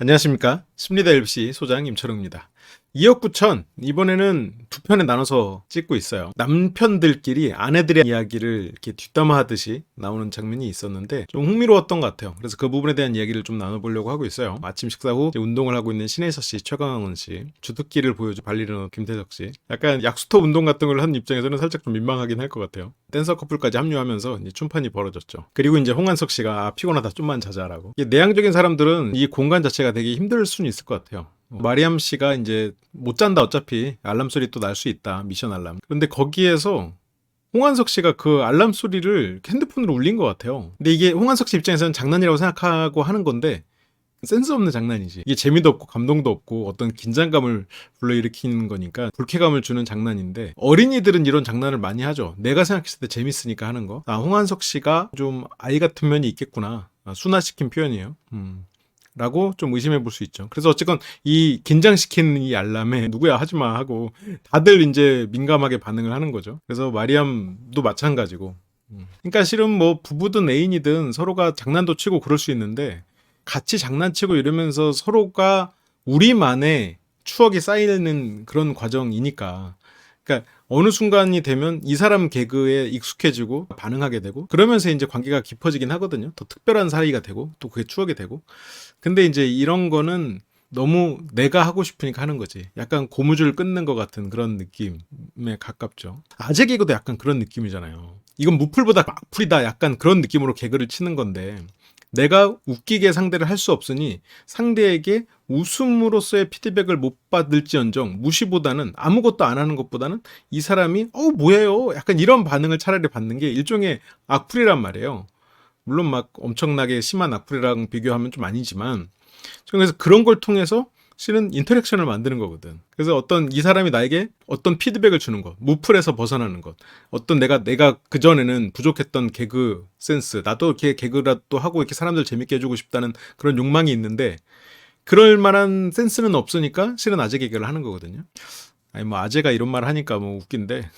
안녕하십니까. 심리다 LBC 소장 임철웅입니다. 2억 9천, 이번에는 두 편에 나눠서 찍고 있어요. 남편들끼리 아내들의 이야기를 이렇게 뒷담화하듯이 나오는 장면이 있었는데 좀 흥미로웠던 것 같아요. 그래서 그 부분에 대한 이야기를 좀 나눠보려고 하고 있어요. 아침 식사 후 이제 운동을 하고 있는 신혜서 씨, 최강원 씨, 주특기를 보여준 발리르노 김태석 씨. 약간 약수터 운동 같은 걸 한 입장에서는 살짝 좀 민망하긴 할 것 같아요. 댄서 커플까지 합류하면서 이제 춤판이 벌어졌죠. 그리고 이제 홍한석 씨가 피곤하다 좀만 자자라고. 이게 내향적인 사람들은 이 공간 자체가 되게 힘들 수는 있을 것 같아요. 마리암 씨가 이제 못 잔다, 어차피 알람 소리 또 날 수 있다, 미션 알람. 그런데 거기에서 홍한석 씨가 그 알람 소리를 핸드폰으로 울린 것 같아요. 근데 이게 홍한석 씨 입장에서는 장난이라고 생각하고 하는 건데 센스 없는 장난이지. 이게 재미도 없고 감동도 없고 어떤 긴장감을 불러일으키는 거니까 불쾌감을 주는 장난인데, 어린이들은 이런 장난을 많이 하죠. 내가 생각했을 때 재밌으니까 하는 거. 홍한석 씨가 좀 아이 같은 면이 있겠구나. 순화시킨 표현이에요. 라고 좀 의심해 볼 수 있죠. 그래서 어쨌건 이 긴장시키는 이 알람에 누구야 하지마 하고 다들 이제 민감하게 반응을 하는 거죠. 그래서 마리암도 마찬가지고. 그러니까 실은 뭐 부부든 애인이든 서로가 장난도 치고 그럴 수 있는데, 같이 장난치고 이러면서 서로가 우리만의 추억이 쌓이는 그런 과정이니까. 그러니까 어느 순간이 되면 이 사람 개그에 익숙해지고 반응하게 되고, 그러면서 이제 관계가 깊어지긴 하거든요. 더 특별한 사이가 되고 또 그게 추억이 되고. 근데 이제 이런 거는 너무 내가 하고 싶으니까 하는 거지. 약간 고무줄 끊는 것 같은 그런 느낌에 가깝죠. 아재 개그도 약간 그런 느낌이잖아요. 이건 무풀보다 막풀이다, 약간 그런 느낌으로 개그를 치는 건데, 내가 웃기게 상대를 할 수 없으니 상대에게 웃음으로써의 피드백을 못 받을지언정 무시보다는, 아무것도 안 하는 것보다는 이 사람이 뭐예요? 약간 이런 반응을 차라리 받는 게 일종의 악플이란 말이에요. 물론 막 엄청나게 심한 악플이랑 비교하면 좀 아니지만, 그래서 그런 걸 통해서 실은 인터랙션을 만드는 거거든. 그래서 어떤 이 사람이 나에게 어떤 피드백을 주는 것, 무풀에서 벗어나는 것, 어떤 내가 그전에는 부족했던 개그 센스, 나도 이렇게 개그라도 하고 이렇게 사람들 재밌게 해주고 싶다는 그런 욕망이 있는데 그럴 만한 센스는 없으니까 실은 아재 개그를 하는 거거든요. 아니 뭐 아재가 이런 말 하니까 뭐 웃긴데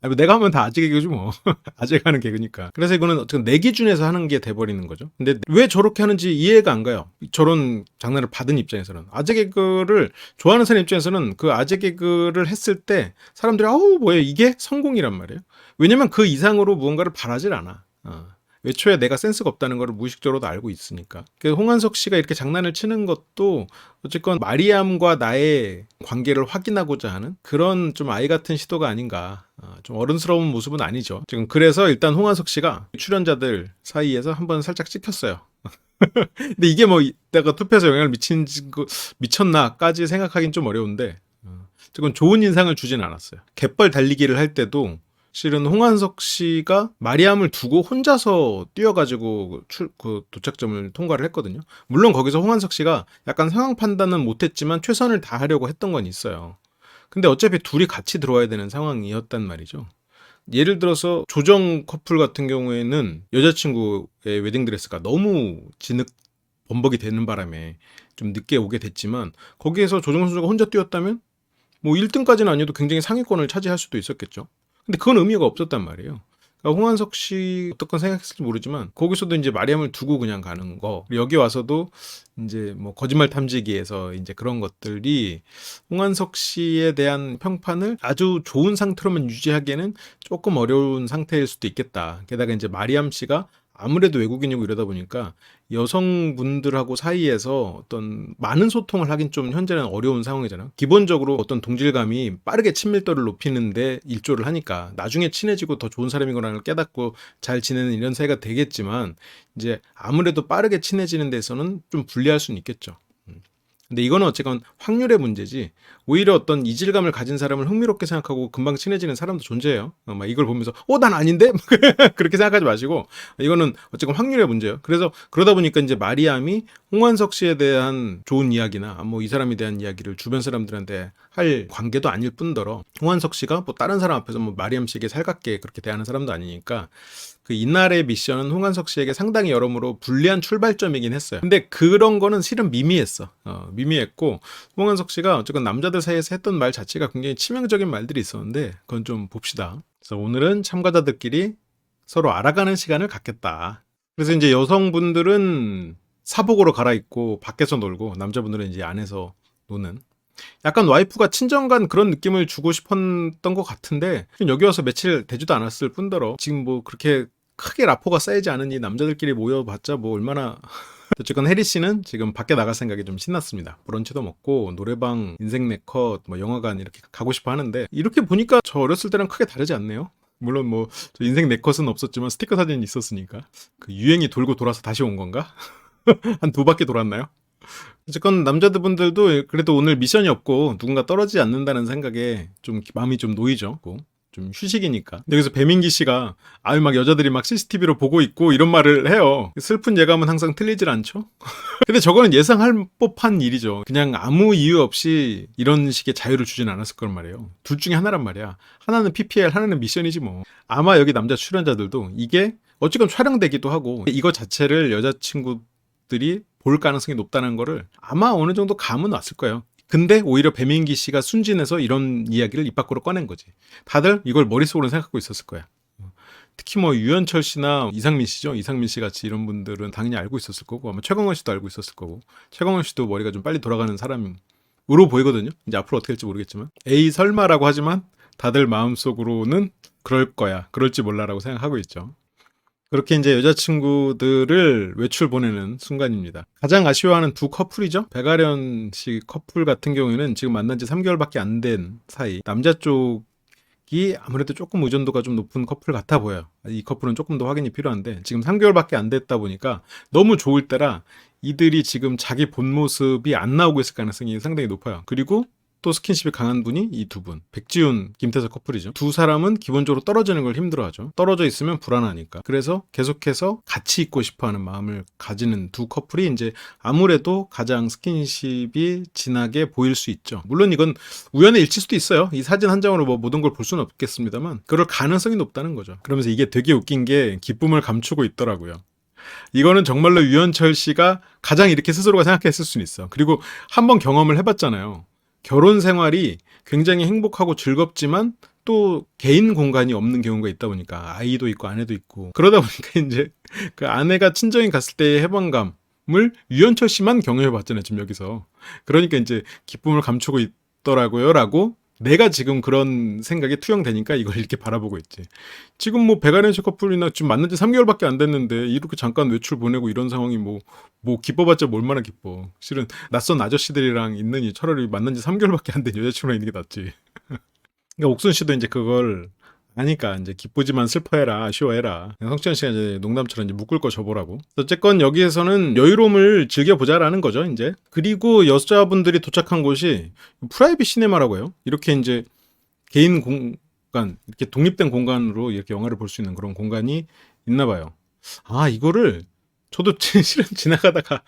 아니 뭐 내가 하면 다 아재 개그지 뭐. 아재가 하는 개그니까. 그래서 이거는 어쨌든 내 기준에서 하는 게 돼버리는 거죠. 근데 왜 저렇게 하는지 이해가 안 가요. 저런 장난을 받은 입장에서는. 아재 개그를 좋아하는 사람 입장에서는 그 아재 개그를 했을 때 사람들이 뭐야 이게 성공이란 말이에요. 왜냐면 그 이상으로 무언가를 바라질 않아. 애초에 내가 센스가 없다는 걸 무의식적으로도 알고 있으니까. 그래서 홍한석 씨가 이렇게 장난을 치는 것도 어쨌건 마리암과 나의 관계를 확인하고자 하는 그런 좀 아이 같은 시도가 아닌가. 좀 어른스러운 모습은 아니죠. 지금 그래서 일단 홍한석 씨가 출연자들 사이에서 한번 살짝 찍혔어요. 근데 이게 뭐 내가 투표에서 영향을 미쳤나까지 생각하긴 좀 어려운데, 지금 좋은 인상을 주진 않았어요. 갯벌 달리기를 할 때도 실은 홍한석 씨가 마리암을 두고 혼자서 뛰어가지고 그 도착점을 통과를 했거든요. 물론 거기서 홍한석 씨가 약간 상황 판단은 못했지만 최선을 다하려고 했던 건 있어요. 근데 어차피 둘이 같이 들어와야 되는 상황이었단 말이죠. 예를 들어서 조정 커플 같은 경우에는 여자친구의 웨딩드레스가 너무 범벅이 되는 바람에 좀 늦게 오게 됐지만, 거기에서 조정 선수가 혼자 뛰었다면 뭐 1등까지는 아니어도 굉장히 상위권을 차지할 수도 있었겠죠. 근데 그건 의미가 없었단 말이에요. 그러니까 홍한석 씨 어떻게 생각했을지 모르지만 거기서도 이제 마리암을 두고 그냥 가는 거, 여기 와서도 이제 뭐 거짓말 탐지기에서 이제 그런 것들이 홍한석 씨에 대한 평판을 아주 좋은 상태로만 유지하기에는 조금 어려운 상태일 수도 있겠다. 게다가 이제 마리암 씨가 아무래도 외국인이고 이러다 보니까 여성분들하고 사이에서 어떤 많은 소통을 하긴 좀 현재는 어려운 상황이잖아요. 기본적으로 어떤 동질감이 빠르게 친밀도를 높이는데 일조를 하니까 나중에 친해지고 더 좋은 사람이구나를 깨닫고 잘 지내는 이런 사이가 되겠지만, 이제 아무래도 빠르게 친해지는 데서는 좀 불리할 수는 있겠죠. 근데 이거는 어쨌건 확률의 문제지, 오히려 어떤 이질감을 가진 사람을 흥미롭게 생각하고 금방 친해지는 사람도 존재해요. 막 이걸 보면서 난 아닌데? 그렇게 생각하지 마시고, 이거는 어쨌건 확률의 문제예요. 그래서 그러다 보니까 이제 마리암이 홍한석 씨에 대한 좋은 이야기나 뭐 이 사람에 대한 이야기를 주변 사람들한테 할 관계도 아닐 뿐더러, 홍한석 씨가 뭐 다른 사람 앞에서 뭐 마리암 씨에게 살갑게 그렇게 대하는 사람도 아니니까 그 이날의 미션은 홍한석 씨에게 상당히 여러모로 불리한 출발점이긴 했어요. 근데 그런 거는 실은 미미했어. 미미했고, 홍한석 씨가 어쨌건 남자들 사이에서 했던 말 자체가 굉장히 치명적인 말들이 있었는데 그건 좀 봅시다. 그래서 오늘은 참가자들끼리 서로 알아가는 시간을 갖겠다. 그래서 이제 여성분들은 사복으로 갈아입고 밖에서 놀고 남자분들은 이제 안에서 노는 약간 와이프가 친정간 그런 느낌을 주고 싶었던 것 같은데 여기 와서 며칠 되지도 않았을 뿐더러 지금 뭐 그렇게 크게 라포가 쌓이지 않은 이 남자들끼리 모여봤자 뭐 얼마나 어쨌건 해리 씨는 지금 밖에 나갈 생각이 좀 신났습니다. 브런치도 먹고 노래방, 인생 네컷, 뭐 영화관 이렇게 가고 싶어 하는데 이렇게 보니까 저 어렸을 때랑 크게 다르지 않네요. 물론 뭐 저 인생 네컷은 없었지만 스티커 사진이 있었으니까 그 유행이 돌고 돌아서 다시 온 건가? 한 두 바퀴 돌았나요? 어쨌건 남자분들도 그래도 오늘 미션이 없고 누군가 떨어지지 않는다는 생각에 좀 마음이 좀 놓이죠. 좀 휴식이니까. 근데 여기서 배민기 씨가 아유 막 여자들이 막 CCTV로 보고 있고 이런 말을 해요. 슬픈 예감은 항상 틀리질 않죠. 근데 저거는 예상할 법한 일이죠. 그냥 아무 이유 없이 이런 식의 자유를 주진 않았을 거란 말이에요. 둘 중에 하나란 말이야. 하나는 PPL, 하나는 미션이지 뭐. 아마 여기 남자 출연자들도 이게 어쨌건 촬영되기도 하고 이거 자체를 여자친구들이 볼 가능성이 높다는 거를 아마 어느 정도 감은 왔을 거예요. 근데 오히려 배민기 씨가 순진해서 이런 이야기를 입 밖으로 꺼낸 거지. 다들 이걸 머릿속으로 생각하고 있었을 거야. 특히 뭐 유현철 씨나 이상민 씨죠. 이상민 씨 같이 이런 분들은 당연히 알고 있었을 거고 아마 최강원 씨도 알고 있었을 거고 최강원 씨도 머리가 좀 빨리 돌아가는 사람으로 보이거든요. 이제 앞으로 어떻게 될지 모르겠지만 에이 설마라고 하지만 다들 마음속으로는 그럴 거야. 그럴지 몰라라고 생각하고 있죠. 그렇게 이제 여자친구들을 외출 보내는 순간입니다. 가장 아쉬워하는 두 커플이죠. 백아련 씨 커플 같은 경우에는 지금 만난 지 3개월밖에 안 된 사이. 남자 쪽이 아무래도 조금 의존도가 좀 높은 커플 같아 보여요. 이 커플은 조금 더 확인이 필요한데 지금 3개월밖에 안 됐다 보니까 너무 좋을 때라 이들이 지금 자기 본 모습이 안 나오고 있을 가능성이 상당히 높아요. 그리고 또 스킨십이 강한 분이 이 두 분. 백지훈, 김태석 커플이죠. 두 사람은 기본적으로 떨어지는 걸 힘들어하죠. 떨어져 있으면 불안하니까. 그래서 계속해서 같이 있고 싶어하는 마음을 가지는 두 커플이 이제 아무래도 가장 스킨십이 진하게 보일 수 있죠. 물론 이건 우연의 일치일 수도 있어요. 이 사진 한 장으로 뭐 모든 걸 볼 수는 없겠습니다만 그럴 가능성이 높다는 거죠. 그러면서 이게 되게 웃긴 게 기쁨을 감추고 있더라고요. 이거는 정말로 유현철 씨가 가장 이렇게 스스로가 생각했을 수는 있어. 그리고 한번 경험을 해봤잖아요. 결혼 생활이 굉장히 행복하고 즐겁지만 또 개인 공간이 없는 경우가 있다 보니까 아이도 있고 아내도 있고 그러다 보니까 이제 그 아내가 친정에 갔을 때의 해방감을 유현철 씨만 경험해 봤잖아요. 지금 여기서. 그러니까 이제 기쁨을 감추고 있더라고요. 라고 내가 지금 그런 생각에 투영되니까 이걸 이렇게 바라보고 있지. 지금 뭐 백아련 씨 커플이나 지금 만난 지 3개월밖에 안 됐는데 이렇게 잠깐 외출 보내고 이런 상황이 뭐 기뻐봤자 얼마나 기뻐. 실은 낯선 아저씨들이랑 있느니 차라리 만난 지 3개월밖에 안 된 여자친구랑 있는 게 낫지. 그러니까 옥순 씨도 이제 그걸 아니까 이제 기쁘지만 슬퍼해라, 아쉬워해라. 성찬 씨가 이제 농담처럼 이제 묶을 거 줘보라고. 어쨌건 여기에서는 여유로움을 즐겨보자라는 거죠, 이제. 그리고 여자분들이 도착한 곳이 프라이빗 시네마라고 해요. 이렇게 이제 개인 공간, 이렇게 독립된 공간으로 이렇게 영화를 볼 수 있는 그런 공간이 있나 봐요. 아, 이거를 저도 실은 지나가다가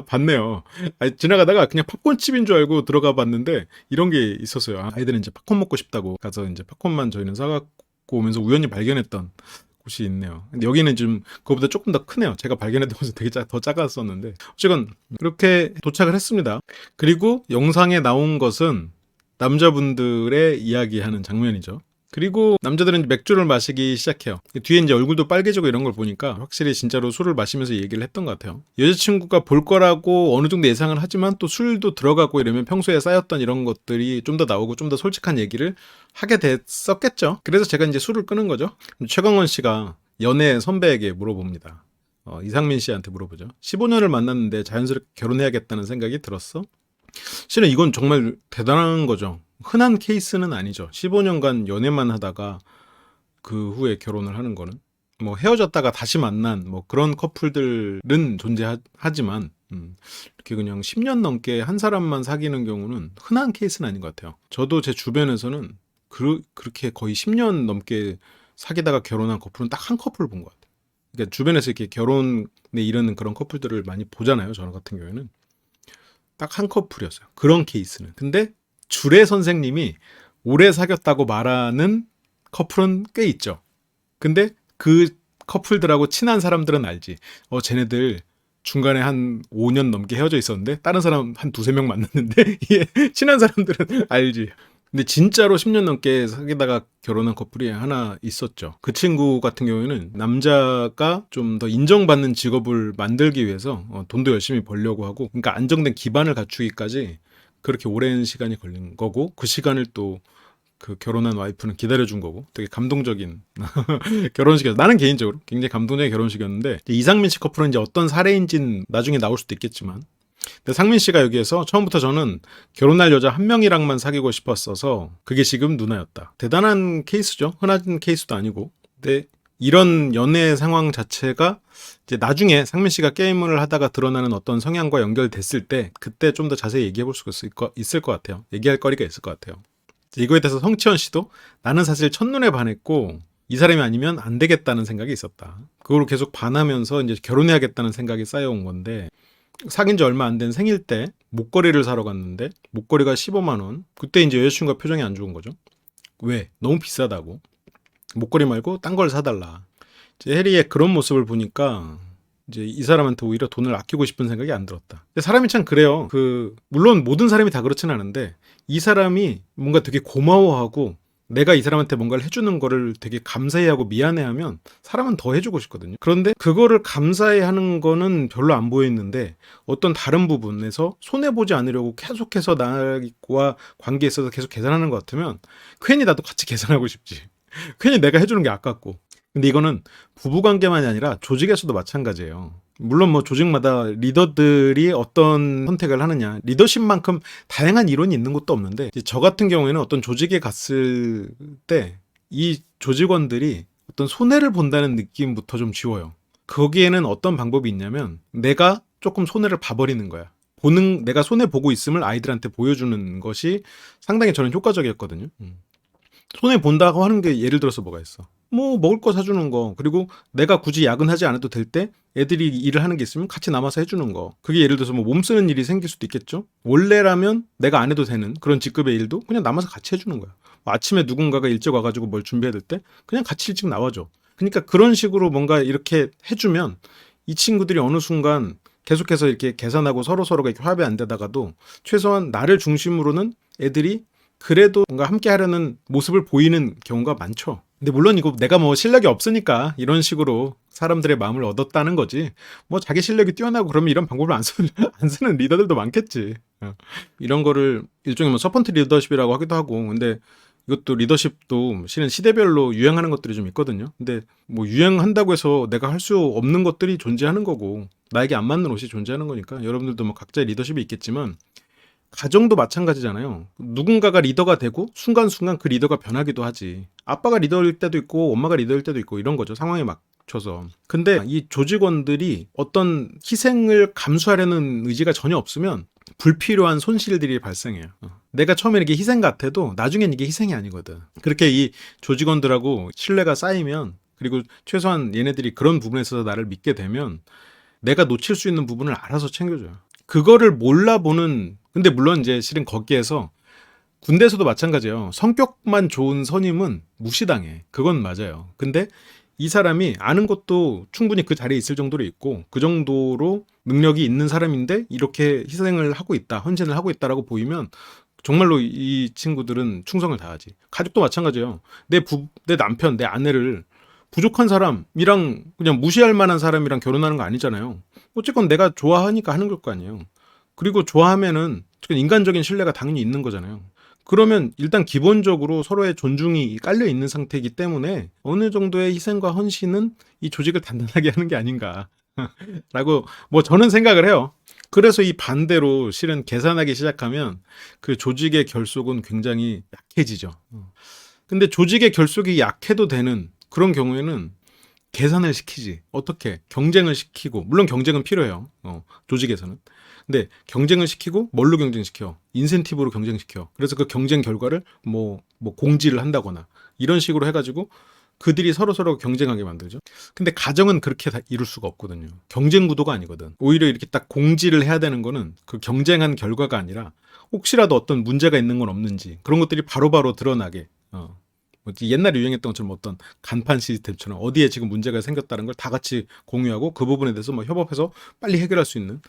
봤네요. 아니, 지나가다가 그냥 팝콘집인 줄 알고 들어가 봤는데 이런 게 있었어요. 아이들은 이제 팝콘 먹고 싶다고 가서 이제 팝콘만 저희는 사갖고 오면서 우연히 발견했던 곳이 있네요. 근데 여기는 좀 그거보다 조금 더 크네요. 제가 발견했던 곳은 되게 더 작았었는데 어쨌건 그렇게 도착을 했습니다. 그리고 영상에 나온 것은 남자분들의 이야기하는 장면이죠. 그리고 남자들은 맥주를 마시기 시작해요. 뒤에 이제 얼굴도 빨개지고 이런 걸 보니까 확실히 진짜로 술을 마시면서 얘기를 했던 것 같아요. 여자친구가 볼 거라고 어느 정도 예상을 하지만 또 술도 들어가고 이러면 평소에 쌓였던 이런 것들이 좀 더 나오고 좀 더 솔직한 얘기를 하게 됐었겠죠. 그래서 제가 이제 술을 끄는 거죠. 최강원 씨가 연애 선배에게 물어봅니다. 이상민 씨한테 물어보죠. 15년을 만났는데 자연스럽게 결혼해야겠다는 생각이 들었어? 실은 이건 정말 대단한 거죠. 흔한 케이스는 아니죠. 15년간 연애만 하다가 그 후에 결혼을 하는 거는 뭐 헤어졌다가 다시 만난 뭐 그런 커플들은 존재하지만 이렇게 그냥 10년 넘게 한 사람만 사귀는 경우는 흔한 케이스는 아닌 것 같아요. 저도 제 주변에서는 그렇게 거의 10년 넘게 사귀다가 결혼한 커플은 딱 한 커플을 본 것 같아요. 그러니까 주변에서 이렇게 결혼에 이르는 그런 커플들을 많이 보잖아요. 저 같은 경우에는 딱 한 커플이었어요. 그런 케이스는. 근데 주례 선생님이 오래 사귀었다고 말하는 커플은 꽤 있죠. 근데 그 커플들하고 친한 사람들은 알지. 쟤네들 중간에 한 5년 넘게 헤어져 있었는데 다른 사람 한 두세 명 만났는데 친한 사람들은 알지. 근데 진짜로 10년 넘게 사귀다가 결혼한 커플이 하나 있었죠. 그 친구 같은 경우에는 남자가 좀 더 인정받는 직업을 만들기 위해서 돈도 열심히 벌려고 하고, 그러니까 안정된 기반을 갖추기까지 그렇게 오랜 시간이 걸린 거고, 그 시간을 또 그 결혼한 와이프는 기다려준 거고, 되게 감동적인 결혼식이었어. 나는 개인적으로 굉장히 감동적인 결혼식이었는데, 이상민 씨 커플은 이제 어떤 사례인지는 나중에 나올 수도 있겠지만, 근데 상민 씨가 여기에서 처음부터 저는 결혼할 여자 한 명이랑만 사귀고 싶었어서 그게 지금 누나였다. 대단한 케이스죠. 흔한 케이스도 아니고. 근데 이런 연애 상황 자체가 이제 나중에 상민 씨가 게임을 하다가 드러나는 어떤 성향과 연결됐을 때 그때 좀 더 자세히 얘기해 볼 수 있을 것 같아요. 얘기할 거리가 있을 것 같아요. 이거에 대해서 성치현 씨도 나는 사실 첫눈에 반했고 이 사람이 아니면 안 되겠다는 생각이 있었다. 그걸 계속 반하면서 이제 결혼해야겠다는 생각이 쌓여온 건데, 사귄 지 얼마 안 된 생일 때 목걸이를 사러 갔는데 목걸이가 15만 원. 그때 이제 여자친구가 표정이 안 좋은 거죠. 왜? 너무 비싸다고. 목걸이 말고 딴 걸 사달라. 이제 해리의 그런 모습을 보니까 이제 이 사람한테 오히려 돈을 아끼고 싶은 생각이 안 들었다. 근데 사람이 참 그래요. 물론 모든 사람이 다 그렇진 않은데 이 사람이 뭔가 되게 고마워하고 내가 이 사람한테 뭔가를 해주는 거를 되게 감사해하고 미안해하면 사람은 더 해주고 싶거든요. 그런데 그거를 감사해하는 거는 별로 안 보였는데 어떤 다른 부분에서 손해보지 않으려고 계속해서 나와 관계에 있어서 계속 계산하는 것 같으면 괜히 나도 같이 계산하고 싶지. 괜히 내가 해주는 게 아깝고. 근데 이거는 부부관계만이 아니라 조직에서도 마찬가지예요. 물론 뭐 조직마다 리더들이 어떤 선택을 하느냐, 리더십만큼 다양한 이론이 있는 것도 없는데, 저 같은 경우에는 어떤 조직에 갔을 때 이 조직원들이 어떤 손해를 본다는 느낌부터 좀 지워요. 거기에는 어떤 방법이 있냐면 내가 조금 손해를 봐버리는 거야. 내가 손해 보고 있음을 아이들한테 보여주는 것이 상당히 저는 효과적이었거든요. 손해 본다고 하는 게 예를 들어서 뭐가 있어? 뭐 먹을 거 사주는 거, 그리고 내가 굳이 야근하지 않아도 될 때 애들이 일을 하는 게 있으면 같이 남아서 해주는 거. 그게 예를 들어서 뭐 몸 쓰는 일이 생길 수도 있겠죠. 원래라면 내가 안 해도 되는 그런 직급의 일도 그냥 남아서 같이 해주는 거야. 뭐 아침에 누군가가 일찍 와가지고 뭘 준비해야 될 때 그냥 같이 일찍 나와줘. 그러니까 그런 식으로 뭔가 이렇게 해주면 이 친구들이 어느 순간 계속해서 이렇게 계산하고 서로가 이렇게 화합이 안 되다가도 최소한 나를 중심으로는 애들이 그래도 뭔가 함께 하려는 모습을 보이는 경우가 많죠. 근데 물론 이거 내가 뭐 실력이 없으니까 이런 식으로 사람들의 마음을 얻었다는 거지. 뭐 자기 실력이 뛰어나고 그러면 이런 방법을 안 쓰는 리더들도 많겠지. 이런 거를 일종의 뭐 서펀트 리더십이라고 하기도 하고. 근데 이것도 리더십도 실은 시대별로 유행하는 것들이 좀 있거든요. 근데 뭐 유행한다고 해서 내가 할 수 없는 것들이 존재하는 거고 나에게 안 맞는 옷이 존재하는 거니까 여러분들도 뭐 각자의 리더십이 있겠지만 가정도 마찬가지잖아요. 누군가가 리더가 되고 순간순간 그 리더가 변하기도 하지. 아빠가 리더일 때도 있고 엄마가 리더일 때도 있고 이런 거죠. 상황에 맞춰서. 근데 이 조직원들이 어떤 희생을 감수하려는 의지가 전혀 없으면 불필요한 손실들이 발생해요. 내가 처음에 이게 희생 같아도 나중엔 이게 희생이 아니거든. 그렇게 이 조직원들하고 신뢰가 쌓이면, 그리고 최소한 얘네들이 그런 부분에 있어서 나를 믿게 되면 내가 놓칠 수 있는 부분을 알아서 챙겨줘요. 그거를 몰라보는, 근데 물론 이제 실은 거기에서 군대에서도 마찬가지예요. 성격만 좋은 선임은 무시당해. 그건 맞아요. 근데 이 사람이 아는 것도 충분히 그 자리에 있을 정도로 있고 그 정도로 능력이 있는 사람인데 이렇게 희생을 하고 있다, 헌신을 하고 있다라고 보이면 정말로 이 친구들은 충성을 다하지. 가족도 마찬가지예요. 내 남편, 내 아내를 부족한 사람이랑 그냥 무시할 만한 사람이랑 결혼하는 거 아니잖아요. 어쨌건 내가 좋아하니까 하는 걸 거 아니에요. 그리고 좋아하면은 인간적인 신뢰가 당연히 있는 거잖아요. 그러면 일단 기본적으로 서로의 존중이 깔려 있는 상태이기 때문에 어느 정도의 희생과 헌신은 이 조직을 단단하게 하는 게 아닌가 라고 뭐 저는 생각을 해요. 그래서 이 반대로 실은 계산하기 시작하면 그 조직의 결속은 굉장히 약해지죠. 근데 조직의 결속이 약해도 되는 그런 경우에는 계산을 시키지. 어떻게? 경쟁을 시키고, 물론 경쟁은 필요해요. 조직에서는. 근데 경쟁을 시키고 뭘로 경쟁시켜? 인센티브로 경쟁시켜. 그래서 그 경쟁 결과를 뭐 공지를 한다거나 이런 식으로 해가지고 그들이 서로 경쟁하게 만들죠. 근데 가정은 그렇게 다 이룰 수가 없거든요. 경쟁 구도가 아니거든. 오히려 이렇게 딱 공지를 해야 되는 거는 그 경쟁한 결과가 아니라 혹시라도 어떤 문제가 있는 건 없는지 그런 것들이 바로바로 드러나게. 옛날에 유행했던 것처럼 어떤 간판 시스템처럼 어디에 지금 문제가 생겼다는 걸 다 같이 공유하고 그 부분에 대해서 뭐 협업해서 빨리 해결할 수 있는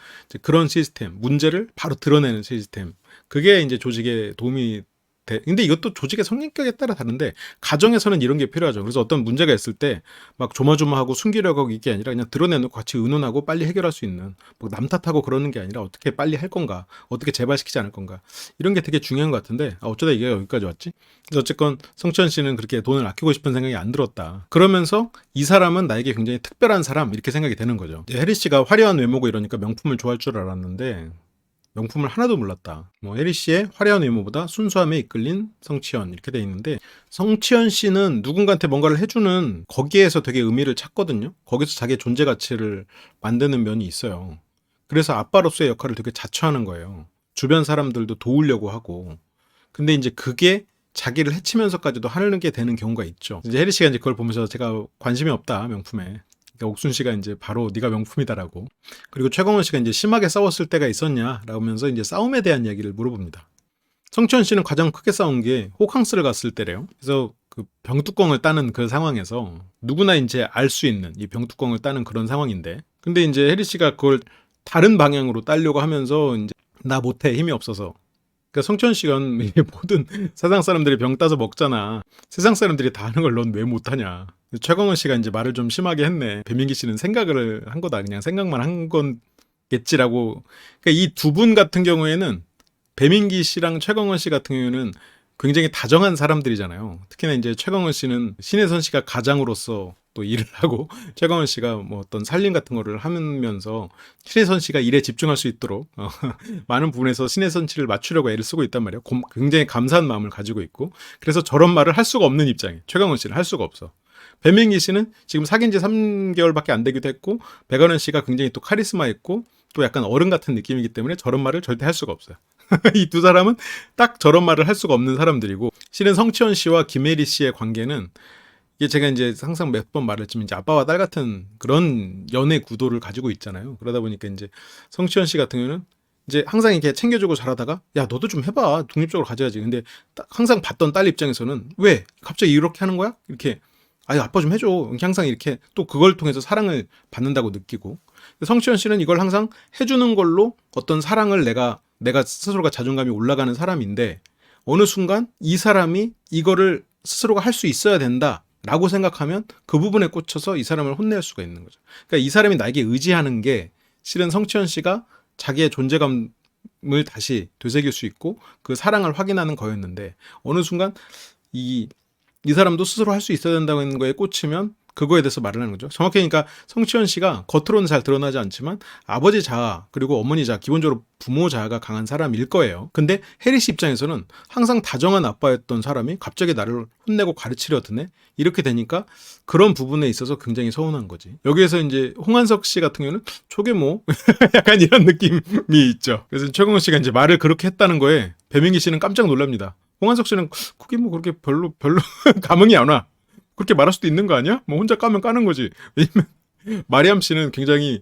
그런 시스템, 문제를 바로 드러내는 시스템. 그게 이제 조직에 도움이 근데 이것도 조직의 성격에 따라 다른데 가정에서는 이런 게 필요하죠. 그래서 어떤 문제가 있을 때 막 조마조마하고 숨기려고 이게 아니라 그냥 드러내놓고 같이 의논하고 빨리 해결할 수 있는 뭐남 탓하고 그러는 게 아니라 어떻게 빨리 할 건가 어떻게 재발시키지 않을 건가 이런 게 되게 중요한 것 같은데 어쩌다 이게 여기까지 왔지? 그래서 어쨌건 성치현 씨는 그렇게 돈을 아끼고 싶은 생각이 안 들었다. 그러면서 이 사람은 나에게 굉장히 특별한 사람 이렇게 생각이 되는 거죠. 해리 씨가 화려한 외모고 이러니까 명품을 좋아할 줄 알았는데 명품을 하나도 몰랐다. 해리 씨의 화려한 외모보다 순수함에 이끌린 성치현 이렇게 돼 있는데 성치현 씨는 누군가한테 뭔가를 해주는 거기에서 되게 의미를 찾거든요. 거기서 자기의 존재 가치를 만드는 면이 있어요. 그래서 아빠로서의 역할을 되게 자처하는 거예요. 주변 사람들도 도우려고 하고. 근데 이제 그게 자기를 해치면서까지도 하는 게 되는 경우가 있죠. 이제 해리 씨가 이제 그걸 보면서 제가 관심이 없다 명품에. 그러니까 옥순 씨가 이제 바로 네가 명품이다라고. 그리고 최광원 씨가 이제 심하게 싸웠을 때가 있었냐라고 하면서 이제 싸움에 대한 이야기를 물어봅니다. 성치현 씨는 가장 크게 싸운 게 호캉스를 갔을 때래요. 그래서 그 병뚜껑을 따는 그 상황에서 누구나 이제 알 수 있는 이 병뚜껑을 따는 그런 상황인데, 근데 이제 해리 씨가 그걸 다른 방향으로 따려고 하면서 이제 나 못해 힘이 없어서. 그러니까 성치현 씨가 모든 세상 사람들이 병 따서 먹잖아. 세상 사람들이 다 하는 걸 넌 왜 못하냐. 최광원 씨가 이제 말을 좀 심하게 했네. 배민기 씨는 생각을 한 거다. 그냥 생각만 한 건겠지라고. 그러니까 이 두 분 같은 경우에는 배민기 씨랑 최광원 씨 같은 경우에는 굉장히 다정한 사람들이잖아요. 특히나 이제 최광원 씨는 신혜선 씨가 가장으로서 또 일을 하고 최광원 씨가 뭐 어떤 살림 같은 거를 하면서 신혜선 씨가 일에 집중할 수 있도록 많은 부분에서 신혜선 씨를 맞추려고 애를 쓰고 있단 말이에요. 굉장히 감사한 마음을 가지고 있고 그래서 저런 말을 할 수가 없는 입장에 최광원 씨는 할 수가 없어. 배민기 씨는 지금 사귄 지 3개월밖에 안 되기도 했고 백아연 씨가 굉장히 또 카리스마 있고 또 약간 어른 같은 느낌이기 때문에 저런 말을 절대 할 수가 없어요. 이 두 사람은 딱 저런 말을 할 수가 없는 사람들이고 실은 성치현 씨와 김혜리 씨의 관계는 이게 제가 이제 항상 몇 번 말했지만 이제 아빠와 딸 같은 그런 연애 구도를 가지고 있잖아요. 그러다 보니까 이제 성치현 씨 같은 경우는 이제 항상 이렇게 챙겨주고 잘하다가 야 너도 좀 해봐 독립적으로 가져야지. 근데 항상 봤던 딸 입장에서는 왜 갑자기 이렇게 하는 거야? 이렇게 아니 아빠 좀 해줘. 항상 이렇게 또 그걸 통해서 사랑을 받는다고 느끼고 성치현 씨는 이걸 항상 해주는 걸로 어떤 사랑을 내가 스스로가 자존감이 올라가는 사람인데 어느 순간 이 사람이 이거를 스스로가 할 수 있어야 된다라고 생각하면 그 부분에 꽂혀서 이 사람을 혼낼 수가 있는 거죠. 그러니까 이 사람이 나에게 의지하는 게 실은 성치현 씨가 자기의 존재감을 다시 되새길 수 있고 그 사랑을 확인하는 거였는데 어느 순간 이 사람도 스스로 할 수 있어야 된다고 하는 거에 꽂히면 그거에 대해서 말을 하는 거죠. 정확히 그러니까 성치현 씨가 겉으로는 잘 드러나지 않지만 아버지 자아 그리고 어머니 자아 기본적으로 부모 자아가 강한 사람일 거예요. 근데 해리 씨 입장에서는 항상 다정한 아빠였던 사람이 갑자기 나를 혼내고 가르치려 드네? 이렇게 되니까 그런 부분에 있어서 굉장히 서운한 거지. 여기에서 이제 홍한석 씨 같은 경우는 저게 뭐 약간 이런 느낌이 있죠. 그래서 최광원 씨가 이제 말을 그렇게 했다는 거에 배민기 씨는 깜짝 놀랍니다. 홍한석 씨는 그게 뭐 그렇게 별로 감흥이 안 와. 그렇게 말할 수도 있는 거 아니야? 뭐 혼자 까면 까는 거지. 왜냐면 마리암 씨는 굉장히